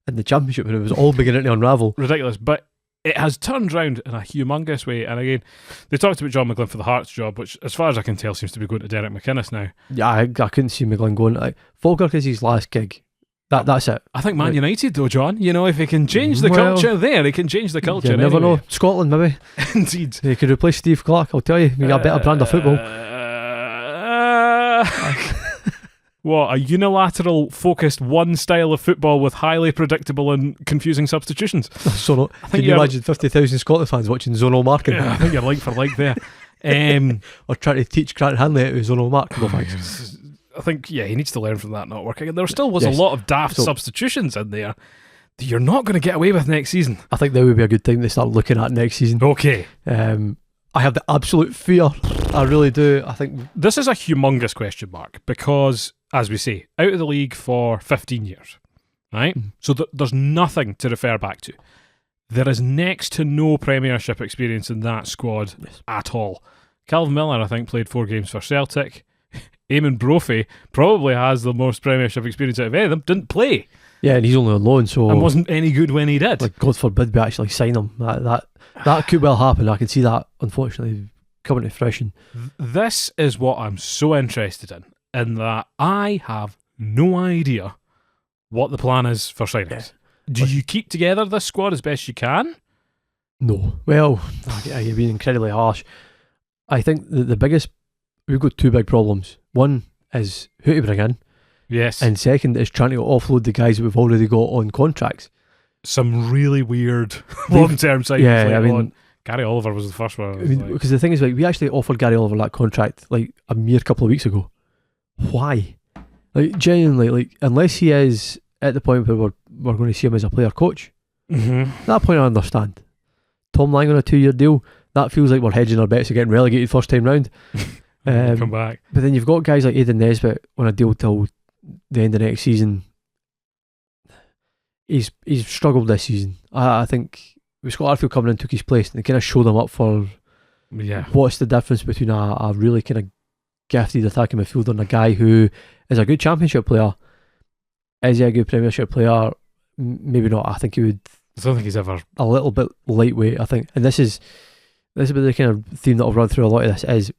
the Championship, when it was all beginning to unravel. Ridiculous. But it has turned round in a humongous way. And again, they talked about John McGlynn for the Hearts job, which as far as I can tell seems to be going to Derek McInnes now. Yeah, I couldn't see McGlynn going. Falkirk is his last gig. That's it. I think Man United though, John, if he can change the culture there, he can change the culture. You never know. Scotland maybe. Indeed. He could replace Steve Clark, I'll tell you. We got a better brand of football. What, a unilateral focused one style of football with highly predictable and confusing substitutions? So can you imagine 50,000 Scotland fans watching zonal marking? Yeah, I think you're like for like there. Or trying to teach Grant Hanley how to zonal mark. No thanks. I think, he needs to learn from that not working. And there still was a lot of daft substitutions in there that you're not going to get away with next season. I think that would be a good time to start looking at next season. Okay. I have the absolute fear. I really do. I think this is a humongous question mark because, as we say, out of the league for 15 years, right? So there's nothing to refer back to. There is next to no Premiership experience in that squad at all. Calvin Miller, I think, played 4 games for Celtic. Eamon Brophy probably has the most Premiership experience out of any of them, didn't play. Yeah, and he's only on loan, so And wasn't any good when he did. like, God forbid we actually sign him. That could well happen. I can see that, unfortunately, coming to fruition. This is what I'm so interested in that I have no idea what the plan is for signings. Yeah. Do you keep together this squad as best you can? No. Well, you're being incredibly harsh. I think the biggest, we've got two big problems. One is who to bring in, Yes. and second is trying to offload the guys that we've already got on contracts. Some really weird long-term signings. Yeah, like I mean, Gary Oliver was the first one. because the thing is, like, we actually offered Gary Oliver that contract like a mere couple of weeks ago. Why? Like, genuinely, like, unless he is at the point where we're going to see him as a player coach, Mm-hmm. at that point I understand. Tom Lang on a 2-year deal, that feels like we're hedging our bets of getting relegated first time round. Come back. But then you've got guys like Aidan Nesbitt on a deal till the end of next season. He's struggled this season. I think with Scott Arfield coming in took his place, and they kind of showed him up for what's the difference between a really kind of gifted attacking midfielder and a guy who is a good Championship player. Is he a good Premiership player? Maybe not. I think he would. I don't think he's ever A little bit lightweight, I think. And this is the kind of theme that I'll run through a lot of this is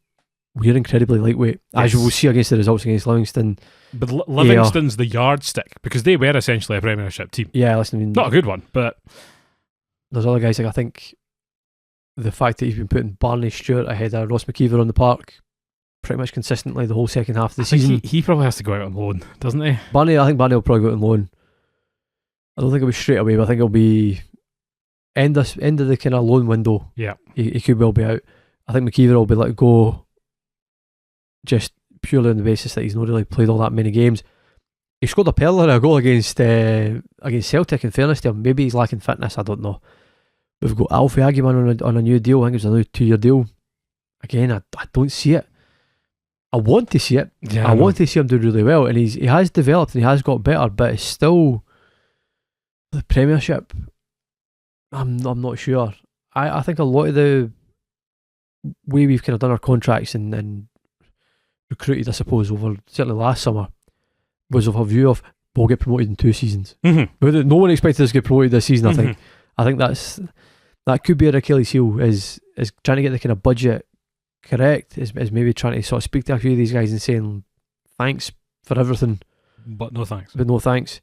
we're incredibly lightweight, as you will see against the results against Livingston. But Livingston's the yardstick because they were essentially a Premiership team. Yeah, listen, I mean, Not a good one, but there's other guys like, I think the fact that he's been putting Barney Stewart ahead of Ross McKeever on the park pretty much consistently the whole second half of the season. He probably has to go out on loan, doesn't he? I think Barney will probably go out on loan. I don't think it'll be straight away, but I think it'll be end of the kind of loan window. Yeah. He could well be out. I think McKeever will be let go just purely on the basis that he's not really played all that many games. He scored a pearler in a goal against Celtic, in fairness to him. Maybe he's lacking fitness, I don't know. We've got Alfie Agyeman on a new deal. I think it was a new 2-year deal. Again, I don't see it. I want to see it. Yeah, I want to see him do really well, and he has developed and he has got better, but it's still the Premiership. I'm not sure. I think a lot of the way we've kind of done our contracts and recruited, I suppose, over certainly last summer, was of a view of we'll get promoted in 2 seasons. Mm-hmm. But no one expected us to get promoted this season. Mm-hmm. I think that could be an Achilles heel, is trying to get the kind of budget correct, is maybe trying to sort of speak to a few of these guys and saying thanks for everything, But no thanks.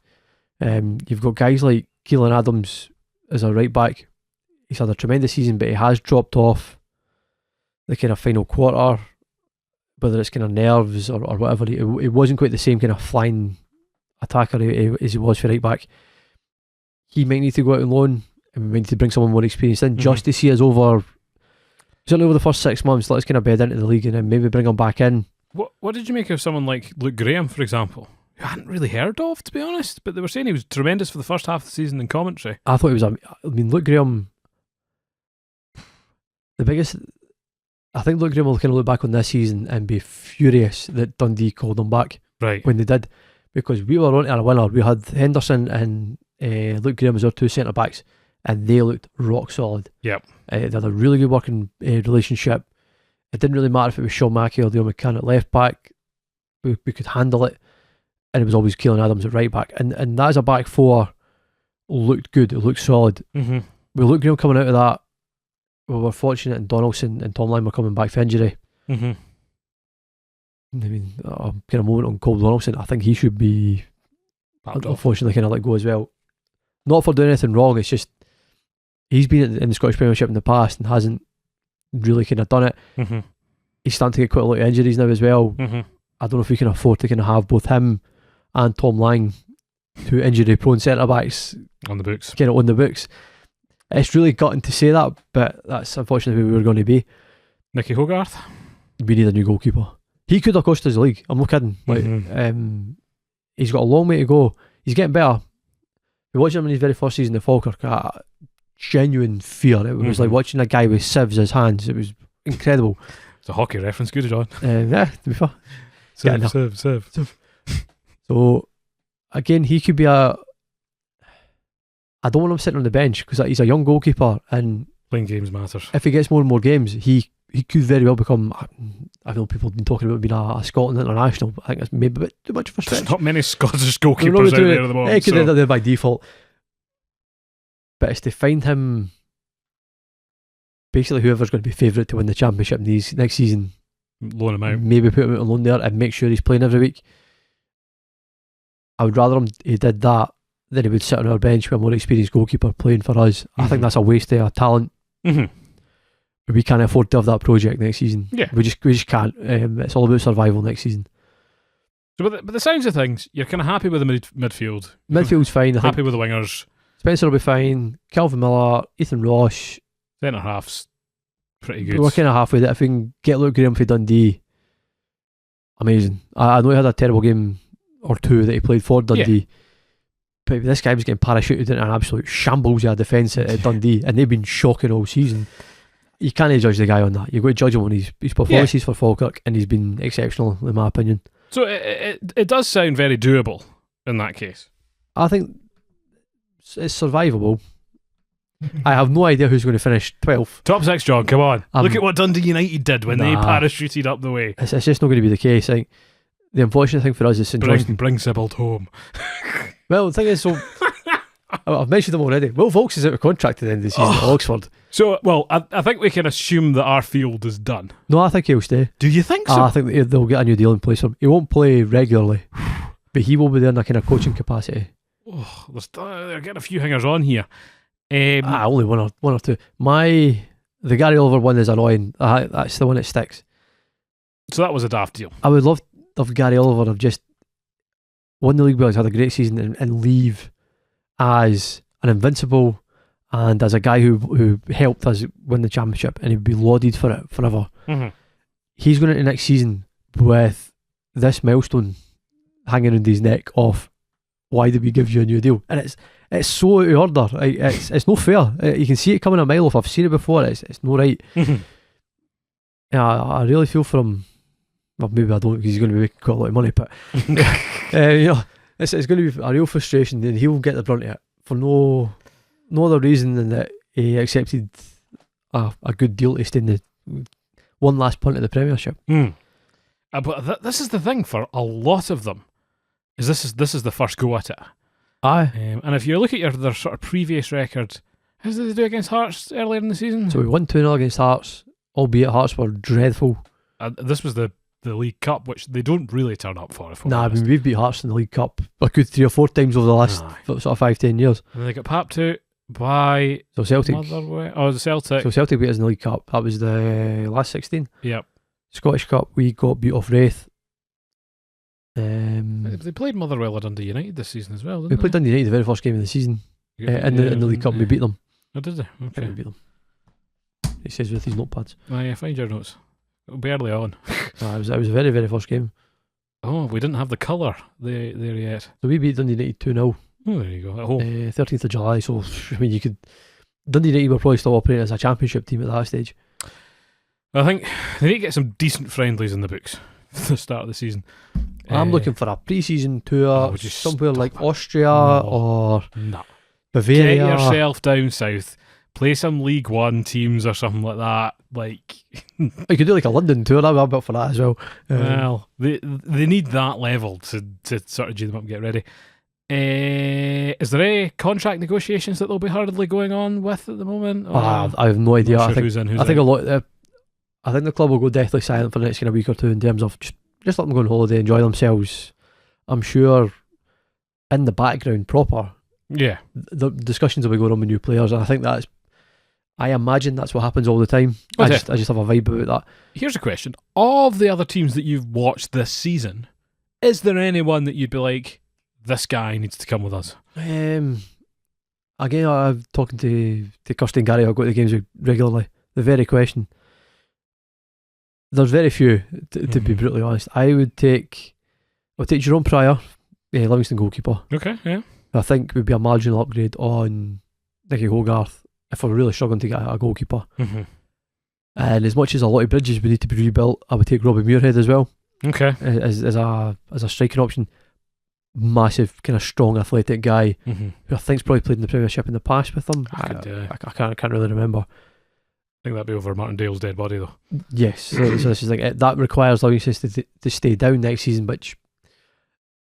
You've got guys like Keelan Adams as a right back. He's had a tremendous season, but he has dropped off the kind of final quarter, whether it's kind of nerves or whatever. He wasn't quite the same kind of flying attacker as he was for right back. He might need to go out on loan, and we might need to bring someone more experienced in just to see us over, certainly over the first 6 months. Let us kind of bed into the league and then maybe bring him back in. What did you make of someone like Luke Graham, for example, who I hadn't really heard of, to be honest, but they were saying he was tremendous for the first half of the season in commentary? I thought he was. I mean, Luke Graham. I think Luke Graham will kind of look back on this season and be furious that Dundee called him back Right. when they did, because we were on to a winner. We had Henderson and Luke Graham as our 2 centre backs, and they looked rock solid. Yep. They had a really good working relationship. It didn't really matter if it was Sean Mackey or Dale McCann at left back. We could handle it, and it was always Keelan Adams at right back. And that as a back four looked good. It looked solid. Mm-hmm. With Luke Graham coming out of that, we were fortunate, and Donaldson and Tom Lang were coming back for injury. Mm-hmm. I mean, a kind of moment on Cole Donaldson. I think he should be, unfortunately, kind of let go as well. Not for doing anything wrong. It's just he's been in the Scottish Premiership in the past and hasn't really kind of done it. Mm-hmm. He's starting to get quite a lot of injuries now as well. Mm-hmm. I don't know if we can afford to kind of have both him and Tom Lang, 2 injury-prone centre backs, On the books. kind of on the books. It's really gutting to say that, but that's unfortunately where we were going to be. Nicky Hogarth. We need a new goalkeeper. He could have cost us the league. I'm not kidding. He's got a long way to go. He's getting better. We watched him in his very first season at Falkirk. Genuine fear. It was like watching a guy with sieves in his hands. It was incredible. It's a hockey reference. Good, John. Yeah, to be fair. Serve. So again, he could be I don't want him sitting on the bench because he's a young goalkeeper, and Playing games matters. if he gets more and more games, he he could very well become. I know people have been talking about being a Scotland international, but I think it's maybe a bit too much of a stretch. There's not many Scottish goalkeepers out there at the moment. He could end up there by default. But it's to find him, basically whoever's going to be favourite to win the championship next season, loan him out. Maybe put him out on loan there and make sure he's playing every week. I would rather he did that than he would sit on our bench with a more experienced goalkeeper playing for us. Mm-hmm. I think that's a waste of talent. Mm-hmm. We can't afford to have that project next season. Yeah. We just can't. It's all about survival next season. So, but the sounds of things, you're kind of happy with the midfield. Midfield's fine. I Happy think with the wingers. Spencer will be fine. Calvin Miller, Ethan Ross. Centre half's pretty good. We're kind of halfway there. If we can get Luke Graham for Dundee, amazing. I know he had a terrible game or two that he played for Dundee. But this guy was getting parachuted into an absolute shambles of a defence at Dundee, and they've been shocking all season. You can't judge the guy on that. You've got to judge him on his performances for Falkirk, and he's been exceptional in my opinion. So it does sound very doable in that case. I think it's survivable. I have no idea who's going to finish 12th. Top 6, John, come on. Look at what Dundee United did when they parachuted up the way. It's just not going to be the case. I think the unfortunate thing for us is St Johnstone. Bring Sibbald home. Well, the thing is, so I've mentioned them already. Will Vokes is out of contract at the end of the season at Oxford. So, well, I think we can assume that our field is done. No, I think he'll stay. Do you think so? I think they'll get a new deal in place for him. He won't play regularly, but he will be there in a kind of coaching capacity. Oh, they're getting a few hangers on here. Only one or two. The Gary Oliver one is annoying. That's the one that sticks. So that was a daft deal. I would love Gary Oliver to have just won the league well, had a great season, and leave as an invincible and as a guy who helped us win the championship, and he'd be lauded for it forever. Mm-hmm. He's going into next season with this milestone hanging around his neck of why did we give you a new deal? And it's so out of order. It's no fair. You can see it coming a mile off. I've seen it before. It's no right. Mm-hmm. Yeah, I really feel for him. Well, maybe I don't, because he's going to be making quite a lot of money, but it's going to be a real frustration, and he'll get the brunt of it for no other reason than that he accepted a good deal to stay in the one last punt at the Premiership. But this is the thing for a lot of them, is this is the first go at it. Aye. And if you look at their sort of previous record, how did they do against Hearts earlier in the season? So we won 2-0 against Hearts, albeit Hearts were dreadful. This was the League Cup, which they don't really turn up for. We've beat Hearts in the League Cup a good 3 or 4 times over the last sort of 5-10 years. And they got papped out by Celtic. The Celtic. So Celtic beat us in the League Cup. That was the last 16. Yep. Scottish Cup, we got beat off Wraith. They played Motherwell or Dundee United this season as well, didn't we played Dundee United the very first game of the season. In the League Cup, we beat them. Oh, did they? Okay. We beat them. He says with his notepads. Find your notes. It'll be early on. It was a very, very first game. Oh, we didn't have the colour there yet. So we beat Dundee United 2-0. Oh, there you go. At home. 13th of July. So, I mean, Dundee United were probably still operating as a championship team at that stage. I think they need to get some decent friendlies in the books for the start of the season. I'm looking for a pre-season tour somewhere like Austria or Bavaria. Get yourself down south. Play some League One teams or something like that. You could do like a London tour. I'm up for that as well. Well, they need that level to sort of G them up and get ready. Is there any contract negotiations that they'll be hurriedly going on with at the moment? I have no idea. Sure I think the club will go deathly silent for the next kind of week or two in terms of just let them go on holiday, enjoy themselves. I'm sure in the background proper, the discussions will be going on with new players, and I imagine that's what happens all the time. I just have a vibe about that. Here's a question: of the other teams that you've watched this season, is there anyone that you'd be like, this guy needs to come with us? Again, I'm talking to Kirsty and Gary. I go to the games regularly. The very question. There's very few, to be brutally honest. I'll take Jerome Pryor, Livingston goalkeeper. Okay, yeah. I think would be a marginal upgrade on Nicky Hogarth if we're really struggling to get a goalkeeper. Mm-hmm. And as much as a lot of bridges would need to be rebuilt, I would take Robbie Muirhead as well. Okay. As a striking option. Massive, kind of strong, athletic guy who I think's probably played in the Premiership in the past with them. I can't really remember. think that'd be over Martindale's dead body though. Yes, so this is like that requires Livingston to stay down next season. Which,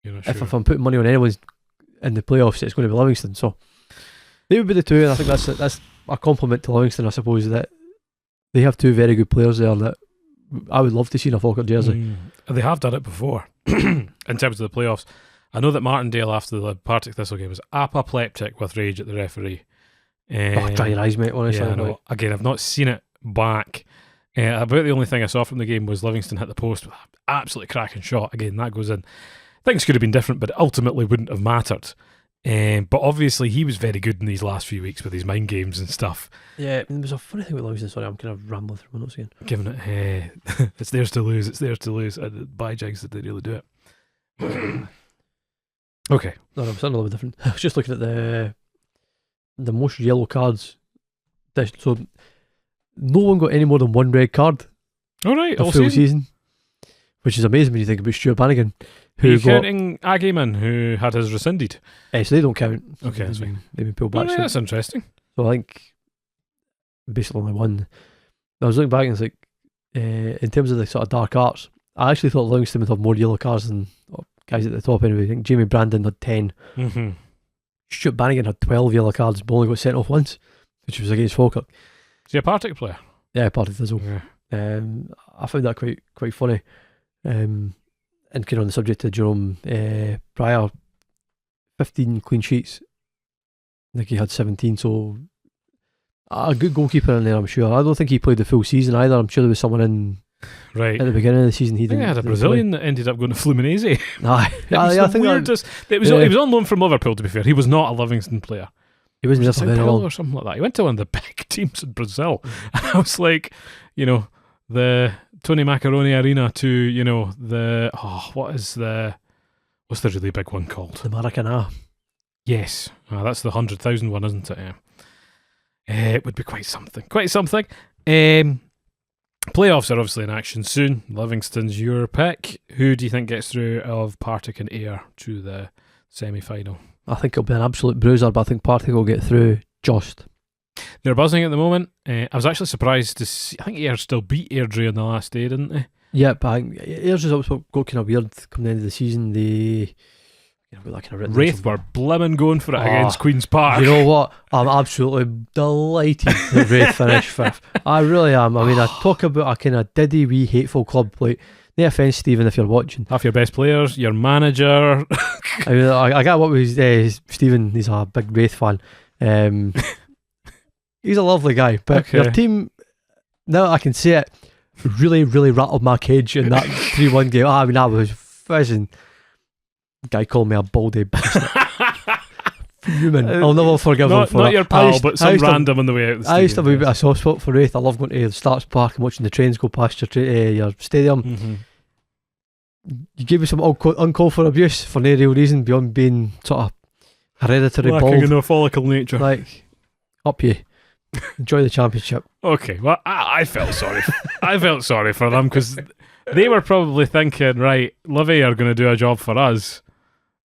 You're not sure. if I'm putting money on anyone in the playoffs, it's going to be Livingston. So they would be the two, and I think that's a compliment to Livingston, I suppose, that they have two very good players there that I would love to see in a Falkirk jersey. They have done it before in terms of the playoffs. I know that Martindale after the Partick Thistle game was apoplectic with rage at the referee. Dry your eyes, mate, honestly. Yeah, I know. Again, I've not seen it back. About the only thing I saw from the game was Livingston hit the post with an absolutely cracking shot. Again, that goes in. Things could have been different, but it ultimately wouldn't have mattered. But obviously, he was very good in these last few weeks with his mind games and stuff. Yeah, there was a funny thing with Livingston. Sorry, I'm kind of rambling through my notes again. Giving it, it's theirs to lose. It's theirs to lose. By jigs, did they really do it? Okay. No, something a little bit different. I was just looking at the most yellow cards. So no one got any more than one red card All right. the All full season. season, which is amazing when you think about Stuart Bannigan, Are you who got. counting Agyeman, who had his rescinded? So they don't count. Okay, that's fine. They've been pulled Oh, back. yeah, So that's interesting. I think basically only one. I was looking back and it's like, in terms of the sort of dark arts, I actually thought Livingston would have more yellow cards than guys at the top anyway. I think Jamie Brandon had 10. Mm-hmm. Stuart Bannigan had 12 yellow cards, but only got sent off once, which was against Falkirk. Is he a Partick player? Yeah, part of Thistle. Yeah. I found that quite funny. And kind of on the subject of Jerome Pryor, 15 clean sheets. I think he had 17, so a good goalkeeper in there, I'm sure. I don't think he played the full season either. I'm sure there was someone in Right. at the beginning of the season. I think they had a Brazilian that ended up going to Fluminense. Nah, I think weirdest. It was. He was on loan from Liverpool. To be fair, he was not a Livingston player. he wasn't there for Sao very Paulo long. or something like that. He went to one of the big teams in Brazil, and I was like, the Tony Macaroni Arena to what's the really big one called? The Maracanã. Yes, that's the 100,000 one, isn't it? Yeah. It would be quite something. Playoffs are obviously in action soon. Livingston's your pick. Who do you think gets through of Partick and Ayr to the semi-final? I think it'll be an absolute bruiser, but I think Partick will get through just. They're buzzing at the moment. I was actually surprised to see. I think Ayr still beat Airdrie on the last day, didn't they? Yeah, but I think Ayers results got kind of weird coming the end of the season. They got that kind of written Wraith were blimmin' going for it against Queen's Park. You know what? I'm absolutely delighted that Wraith finished fifth. I really am. I mean, I talk about a kind of diddy wee hateful club. Like, no offence, Stephen, if you're watching. Half your best players, your manager. I mean, I got what was Stephen. He's a big Wraith fan. He's a lovely guy, but your team, now I can say it, really, really rattled my cage in that 3-1 game. I mean, I was fizzing. Guy called me a baldy bastard. Fuming. I'll never forgive him for not that. your pal, but some random on the way out. I used to have a bit of a soft spot for Wraith. I love going to the Starts Park and watching the trains go past your stadium. Mm-hmm. You gave me some uncalled for abuse for no real reason beyond being sort of hereditary Lacking bald. in a follicle nature. Like, up you. Enjoy the championship. Okay, well, I felt sorry. I felt sorry for them because they were probably thinking, right, Livy are going to do a job for us.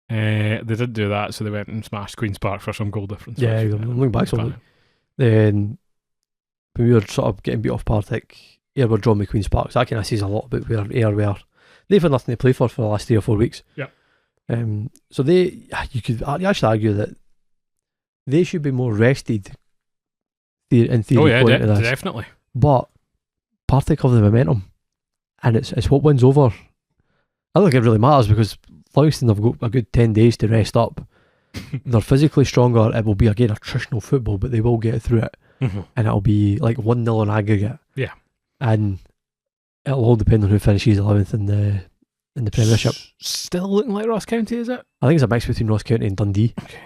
They didn't do that, so they went and smashed Queen's Park for some goal difference. Yeah, I'm looking back on it. Then when we were sort of getting beat off Partick, Ayr were drawn with Queen's Park. So that kind of says a lot about where Ayr were. They've had nothing to play for the last 3 or 4 weeks. Yeah. So you could actually argue that they should be more rested in theory. Oh yeah, going into this. definitely. But Partick have the momentum, and it's what wins over. I don't think it really matters because Livingston have got a good 10 days to rest up. They're physically stronger. It will be again attritional football, but they will get through it, and it'll be like 1-0 on aggregate. Yeah, and it'll all depend on who finishes 11th in the Premiership. Still looking like Ross County, is it? I think it's a mix between Ross County and Dundee. Okay,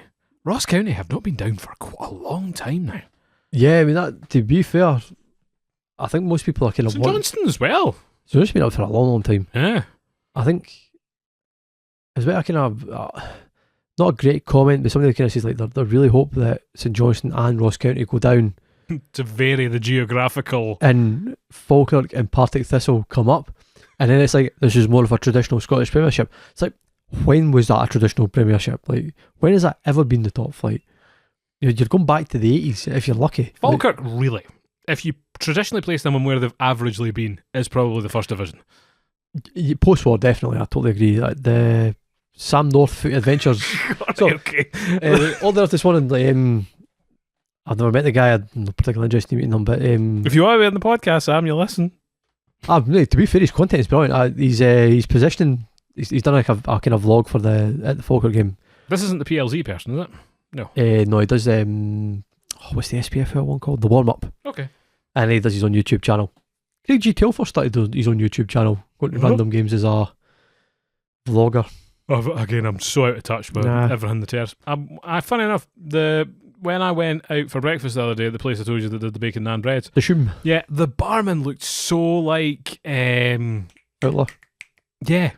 Ross County have not been down for quite a long time now. Yeah, I mean that. To be fair, I think most people are kind of St Johnstone as well. So it's been up for a long, long time. Yeah, I think it's a bit of kind of not a great comment, but somebody kind of says like they really hope that St Johnstone and Ross County go down to vary the geographical. And Falkirk and Partick Thistle come up, and then it's like this is more of a traditional Scottish Premiership. It's like, when was that a traditional Premiership? Like, when has that ever been the top flight? You're going back to the 80s if you're lucky. Falkirk really. if you traditionally place them on where they've averagely been, is probably the first division. Post-war, definitely. I totally agree. The Sam North Foot Adventures. So, okay. all there's this one in I've never met the guy. I'm not particularly interested in meeting him, but if you are on the podcast, Sam, you listen. Really, to be fair, his content is brilliant. He's positioning. He's done like a kind of vlog for the Falkirk game. This isn't the PLZ person, is it? No. No, he does. What's the SPFL one called? The Warm Up. Okay. And he does his own YouTube channel. Craig G. Taylor started doing his own YouTube channel, going to random games as a vlogger. Oh, again, I'm so out of touch with everything that tears. Funny enough, when I went out for breakfast the other day at the place I told you that did the bacon naan bread, The Shoom. Yeah, the barman looked so like Outlaw. Yeah,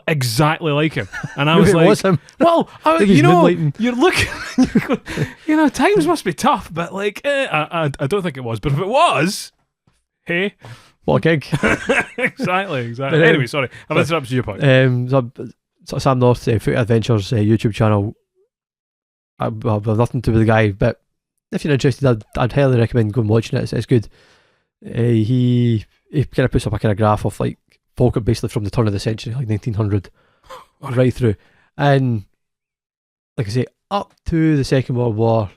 exactly like him. And I was Maybe like, it was him. well, think he's moonlighting. you're looking, times must be tough, but like, I don't think it was. But if it was, hey, What a gig. exactly. But, Anyway, sorry, I've interrupted your point. So Sam North Foot Adventures YouTube channel. I've nothing to do with the guy, but if you're interested, I'd highly recommend going and watching it. It's good. He kind of puts up a kind of graph of like Falkirk basically from the turn of the century, like 1900, right through. And like I say, up to the Second World War,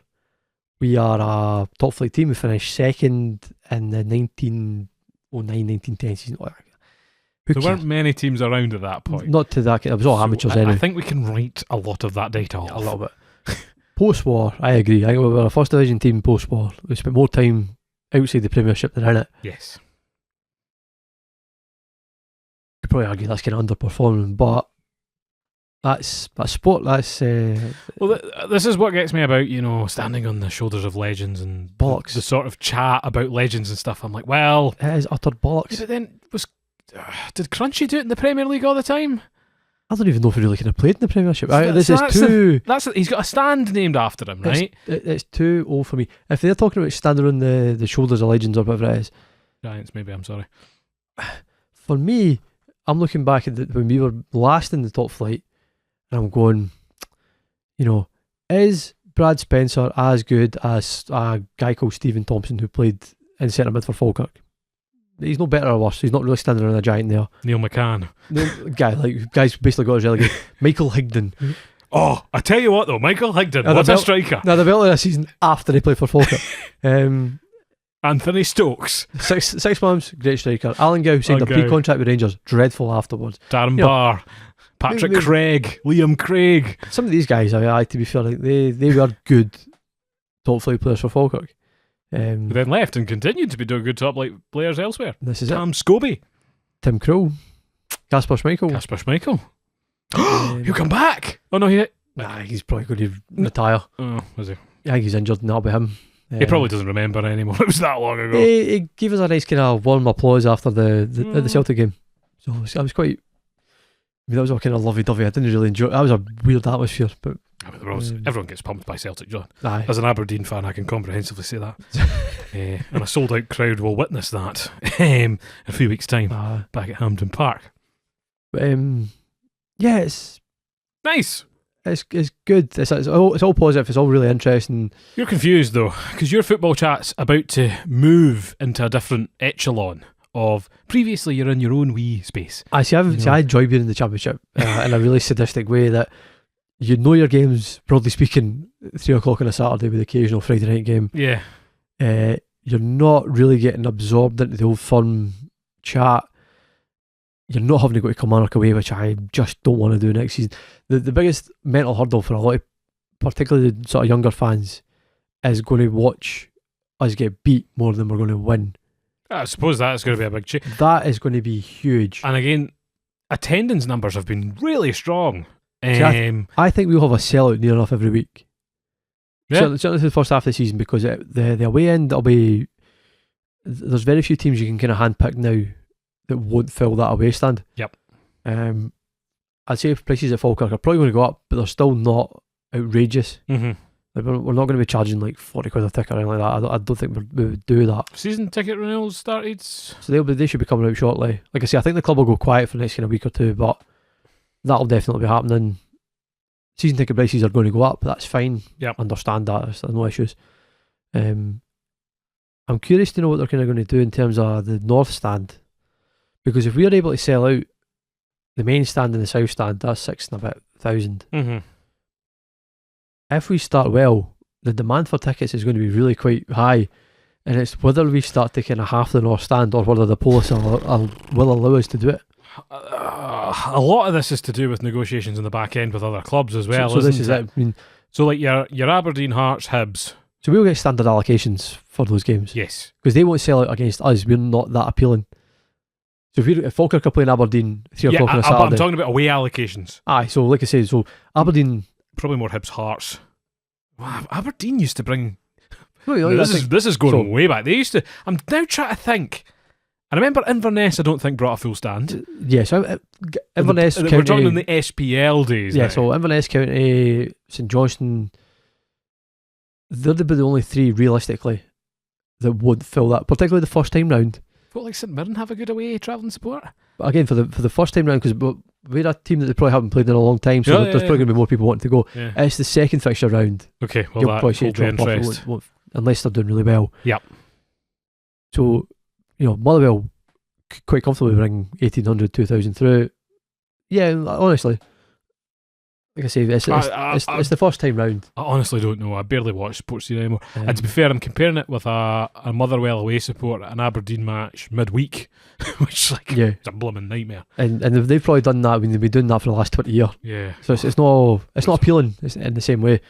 we are a top flight team. We finished second in the 1909, 1910 season. There weren't many teams around at that point. Not to that. It was all amateurs anyway. I think we can write a lot of that data off. A little bit. Post-war, I agree. I think we were a first division team post-war. We spent more time outside the Premiership than in it. Yes. You could probably argue that's kind of underperforming, but that's sport. That's well, this is what gets me about standing on the shoulders of legends and bollocks. The sort of chat about legends and stuff. I'm like, well, it is utter bollocks. Yeah, but then did Crunchy do it in the Premier League all the time? I don't even know if he really kind of played in the Premiership. He's got a stand named after him, right? It's too old for me. If they're talking about standing on the shoulders of legends or whatever it is, Giants, maybe. I'm sorry. For me, I'm looking back at when we were last in the top flight, and I'm going, is Brad Spencer as good as a guy called Stephen Thompson who played in centre mid for Falkirk? He's no better or worse. He's not really standing on a giant there. Neil McCann. Guys basically got us relegated. Michael Higdon. Oh, I tell you what though, Michael Higdon, what's a striker? Now the better of the season after he played for Falkirk. Anthony Stokes. 6 months, great striker. Alan Gow signed a pre-contract with Rangers, dreadful afterwards. Darren Barr, Patrick Craig, Liam Craig. Some of these guys, to be fair, like they were good top flight players for Falkirk. But then left and continued to be doing good top flight players elsewhere. This is Tam Scobie, Tim Krul, Kasper Schmeichel. He'll come back. Oh no, he's probably going to retire. Oh, was he? I think he's injured and that'll be him. He probably doesn't remember anymore. It was that long ago. He gave us a nice kind of warm applause after the Celtic game. So I was quite. That was all kind of lovey-dovey. I didn't really enjoy it. That was a weird atmosphere, but everyone gets pumped by Celtic, John. Aye. As an Aberdeen fan, I can comprehensively say that. And a sold-out crowd will witness that in a few weeks' time back at Hampden Park. But it's nice. It's good. It's all positive. It's all really interesting. You're confused though, because your football chat's about to move into a different echelon of previously you're in your own wee space. I enjoy being in the Championship in a really sadistic way that you know your games, broadly speaking, 3 o'clock on a Saturday with the occasional Friday night game. Yeah. You're not really getting absorbed into the old fun chat. You're not having to go to Kilmarnock away, which I just don't want to do next season. The biggest mental hurdle for a lot of, particularly the sort of younger fans, is going to watch us get beat more than we're going to win. I suppose that's going to be a big change. That is going to be huge. And again, attendance numbers have been really strong. I think we'll have a sellout near enough every week. Yeah. Certainly for the first half of the season, because the away end, there's very few teams you can kind of handpick now that won't fill that away stand. Yep. I'd say prices at Falkirk are probably going to go up, but they're still not outrageous. Mm-hmm. Like we're not going to be charging like 40 quid a ticket or anything like that. I don't think we would do that. Season ticket renewals started. So they should be coming out shortly. Like I say, I think the club will go quiet for the next kind of week or two, but that'll definitely be happening. Season ticket prices are going to go up. That's fine. Yep. Understand that. There's no issues. I'm curious to know what they're kind of going to do in terms of the north stand, because if we are able to sell out the main stand and the south stand, that's 6,000. Mm-hmm. If we start well, the demand for tickets is going to be really quite high, and it's whether we start taking a half the north stand or whether the police will allow us to do it. A lot of this is to do with negotiations in the back end with other clubs as well. So this is it. I mean, so like your Aberdeen, Hearts, Hibs. so we'll get standard allocations for those games. Yes, because they won't sell out against us. We're not that appealing. So if Falkirk are playing Aberdeen 3 o'clock on a Saturday, but I'm talking about away allocations. Aye, so like I say, so Aberdeen probably more Hibs, Hearts. Wow, Aberdeen used to bring. Well, this is going way back. They used to. I'm now trying to think. I remember Inverness. I don't think brought a full stand. Yeah, so Inverness County. We're talking in the SPL days. Yeah, now. so Inverness County, St Johnstone. They'd be the only 3 realistically that would fill that, particularly the first time round. What, like St Mirren have a good away travelling support? But again, for the first time round, because we're a team that they probably haven't played in a long time, so there's probably going to be more people wanting to go. Yeah. It's the second fixture round. Okay, well, You'll that probably see it hold drop the off, interest. unless they're doing really well. Yep. So, Motherwell quite comfortably bring 1,800, 2,000 through. Yeah, honestly, like I say, it's the first time round. I honestly don't know. I barely watch sports here anymore. And to be fair, I'm comparing it with a Motherwell away support at an Aberdeen match midweek, which it's a blooming nightmare. And they've probably done that when they've been doing that for the last 20 years. Yeah. So it's not appealing in the same way.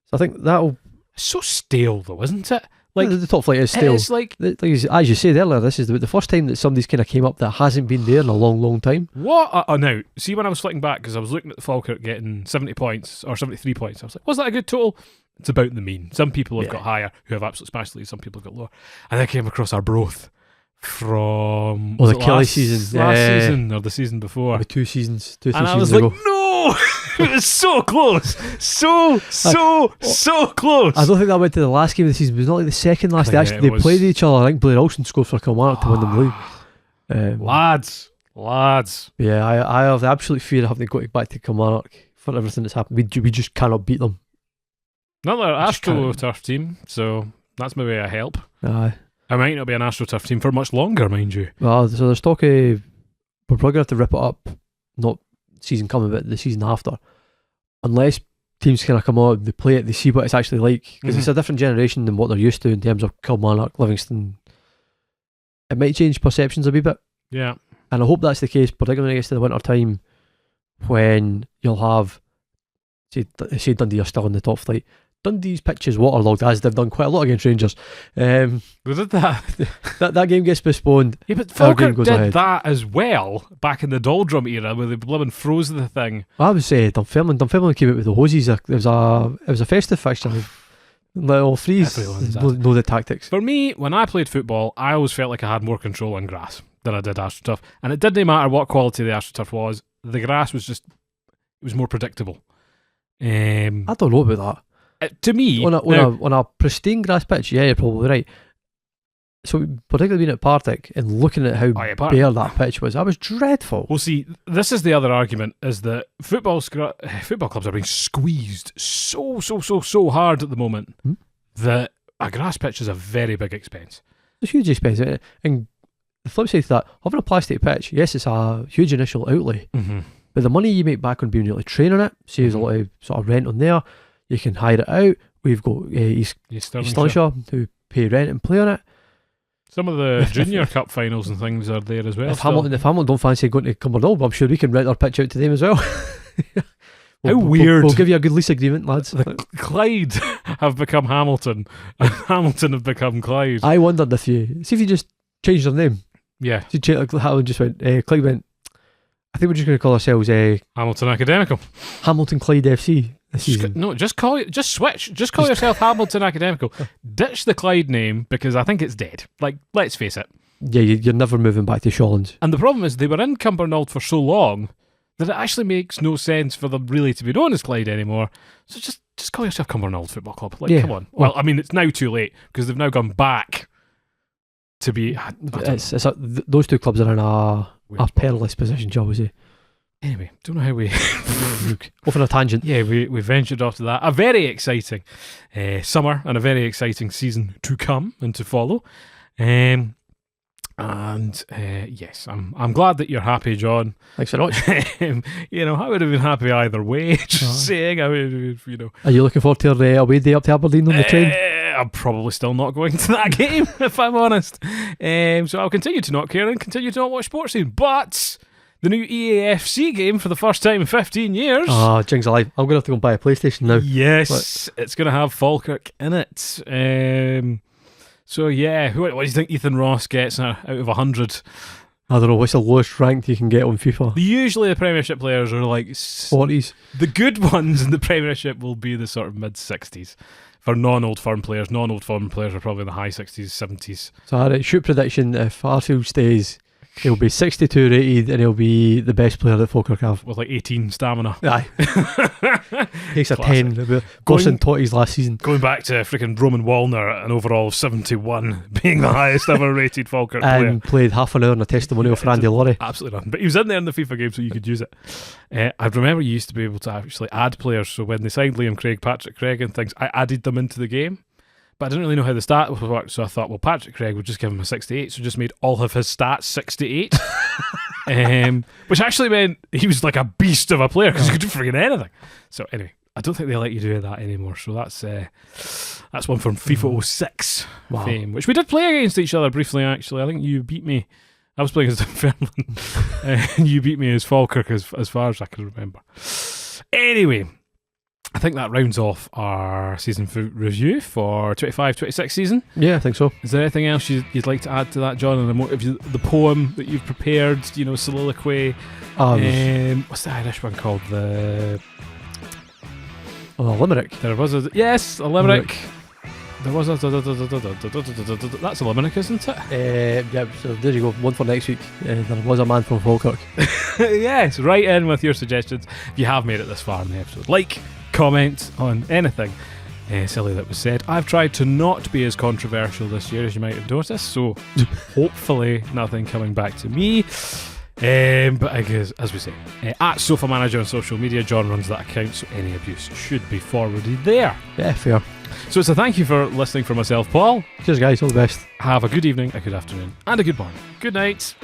So I think that'll. It's so stale though, isn't it? Like the top flight is stale. It's like as you said earlier, this is the first time that somebody's kind of came up that hasn't been there in a long, long time. What? Now, see when I was flicking back, because I was looking at the Falkirk getting 70 points or 73 points, I was like, was that a good total? It's about the mean. Some people have got higher, who have absolute smash leads. Some people have got lower. And I came across our Broth from the Kelly season, last season or the season before. Maybe 2 seasons, and I was ago. Like, no, it was so close, so close. I don't think that went to the last game of the season. It was not like the second last. They played each other. I think Blair Olsen scored for Kilmarnock to win the league. Lads. Yeah, I have the absolute fear of having to go back to Kilmarnock for everything that's happened. We just cannot beat them. Not their AstroTurf team, so that's maybe a help. Aye. I might not be an AstroTurf team for much longer, mind you. Well, so there's talk of we're probably going to have to rip it up, not season coming, but the season after. Unless teams kind of come on, they play it, they see what it's actually like. Because it's a different generation than what they're used to in terms of Kilmarnock, Livingston. It might change perceptions a wee bit. Yeah. And I hope that's the case, particularly when it gets to the winter time, when you'll have, say Dundee are still in the top flight. Dundee's pitch is waterlogged, as they've done quite a lot against Rangers. They did that. that game gets postponed. Yeah, but Falkirk did that as well back in the doldrum era, where they blooming froze the thing. I would say Dunfermline came out with the hoses. It was a festive fixture. Little freeze. Know the tactics. For me, when I played football, I always felt like I had more control on grass than I did AstroTurf, and it didn't matter what quality the AstroTurf was. The grass was just, it was more predictable. I don't know about that. To me, on a pristine grass pitch, yeah, you're probably right. So particularly being at Partick and looking at how bare that pitch was, that was dreadful. Well, see, this is the other argument: is that football clubs are being squeezed so hard at the moment that a grass pitch is a very big expense. It's a huge expense, and the flip side to that, having a plastic pitch, yes, it's a huge initial outlay, but the money you make back on being able to train on it saves a lot of sort of rent on there. You can hire it out. We've got East Stirlingshire who pay rent and play on it. Some of the junior cup finals and things are there as well. If Hamilton don't fancy going to Cumbernauld, I'm sure we can rent our pitch out to them as well. How weird. We'll give you a good lease agreement, lads. Clyde have become Hamilton, and Hamilton have become Clyde. I wondered if you just changed their name. Yeah. Hamilton just went, Clyde went, I think we're just going to call ourselves Hamilton Academical. Hamilton Clyde FC. Just switch. Just call yourself Hamilton Academical. Ditch the Clyde name because I think it's dead. Like, let's face it. Yeah, you're never moving back to Shawlands. And the problem is they were in Cumbernauld for so long that it actually makes no sense for them really to be known as Clyde anymore. So just call yourself Cumbernauld Football Club. Like, come on. Well, I mean, it's now too late because they've now gone back to be. Those two clubs are in a perilous position, shall we say. Anyway, don't know how we Off on a tangent. yeah, we ventured off to that. A very exciting summer and a very exciting season to come and to follow. Yes, I'm glad that you're happy, John. Thanks very much. I would have been happy either way. Just saying, I would, Are you looking forward to your away day up to Aberdeen on the train? I'm probably still not going to that game, if I'm honest. So I'll continue to not care and continue to not watch sports scene. But the new EAFC game for the first time in 15 years. Ah, Jing's alive. I'm going to have to go and buy a PlayStation now. Yes, it's going to have Falkirk in it. So yeah, what do you think Ethan Ross gets out of 100? I don't know, what's the lowest ranked you can get on FIFA? Usually the Premiership players are like 40s. The good ones in the Premiership will be the sort of mid-60s. For non-Old Firm players, non-Old Firm players are probably in the high 60s, 70s. So alright, shoot prediction, if Arfield stays, he'll be 62 rated and he'll be the best player that Falkirk have. With like 18 stamina. Aye. Takes a 10. Gosling Totties last season. Going back to freaking Roman Wallner, an overall of 71, being the highest ever rated Falkirk player. And played half an hour in a testimonial for Andy Laurie. Absolutely nothing. But he was in there in the FIFA game, so you could use it. I remember you used to be able to actually add players, so when they signed Liam Craig, Patrick Craig and things, I added them into the game. But I didn't really know how the stat worked, so I thought, well, Patrick Craig would just give him a 68, so just made all of his stats 68. Which actually meant he was like a beast of a player because he could do friggin' anything. So anyway, I don't think they let you do that anymore, so that's one from FIFA 06 fame, which we did play against each other briefly, actually. I think you beat me. I was playing as Dunfermline, and you beat me as Falkirk as far as I can remember. Anyway, I think that rounds off our season review for 25-26 season. Yeah, I think so. Is there anything else you'd like to add to that, John? And the poem that you've prepared, soliloquy. What's the Irish one called? A limerick. There was a limerick. There was that's a limerick, isn't it? Yeah, so there you go. One for next week. There was a man from Falkirk. Yes, write in with your suggestions if you have made it this far in the episode. Comment on anything silly that was said. I've tried to not be as controversial this year as you might have noticed, so hopefully nothing coming back to me. But I guess, as we say, at Sofamanager on social media, John runs that account, so any abuse should be forwarded there. Yeah, fair. So it's a thank you for listening for myself, Paul. Cheers, guys. All the best. Have a good evening, a good afternoon, and a good morning. Good night.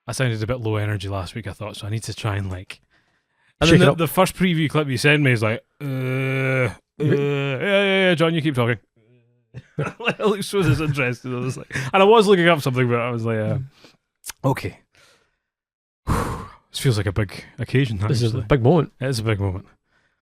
I sounded a bit low energy last week, I thought, so I need to try and And then the first preview clip you sent me is like, yeah, John, you keep talking. It looks so disinterested. And I was looking up something, but I was like, okay. This feels like a big occasion, actually. This is a big moment. It is a big moment.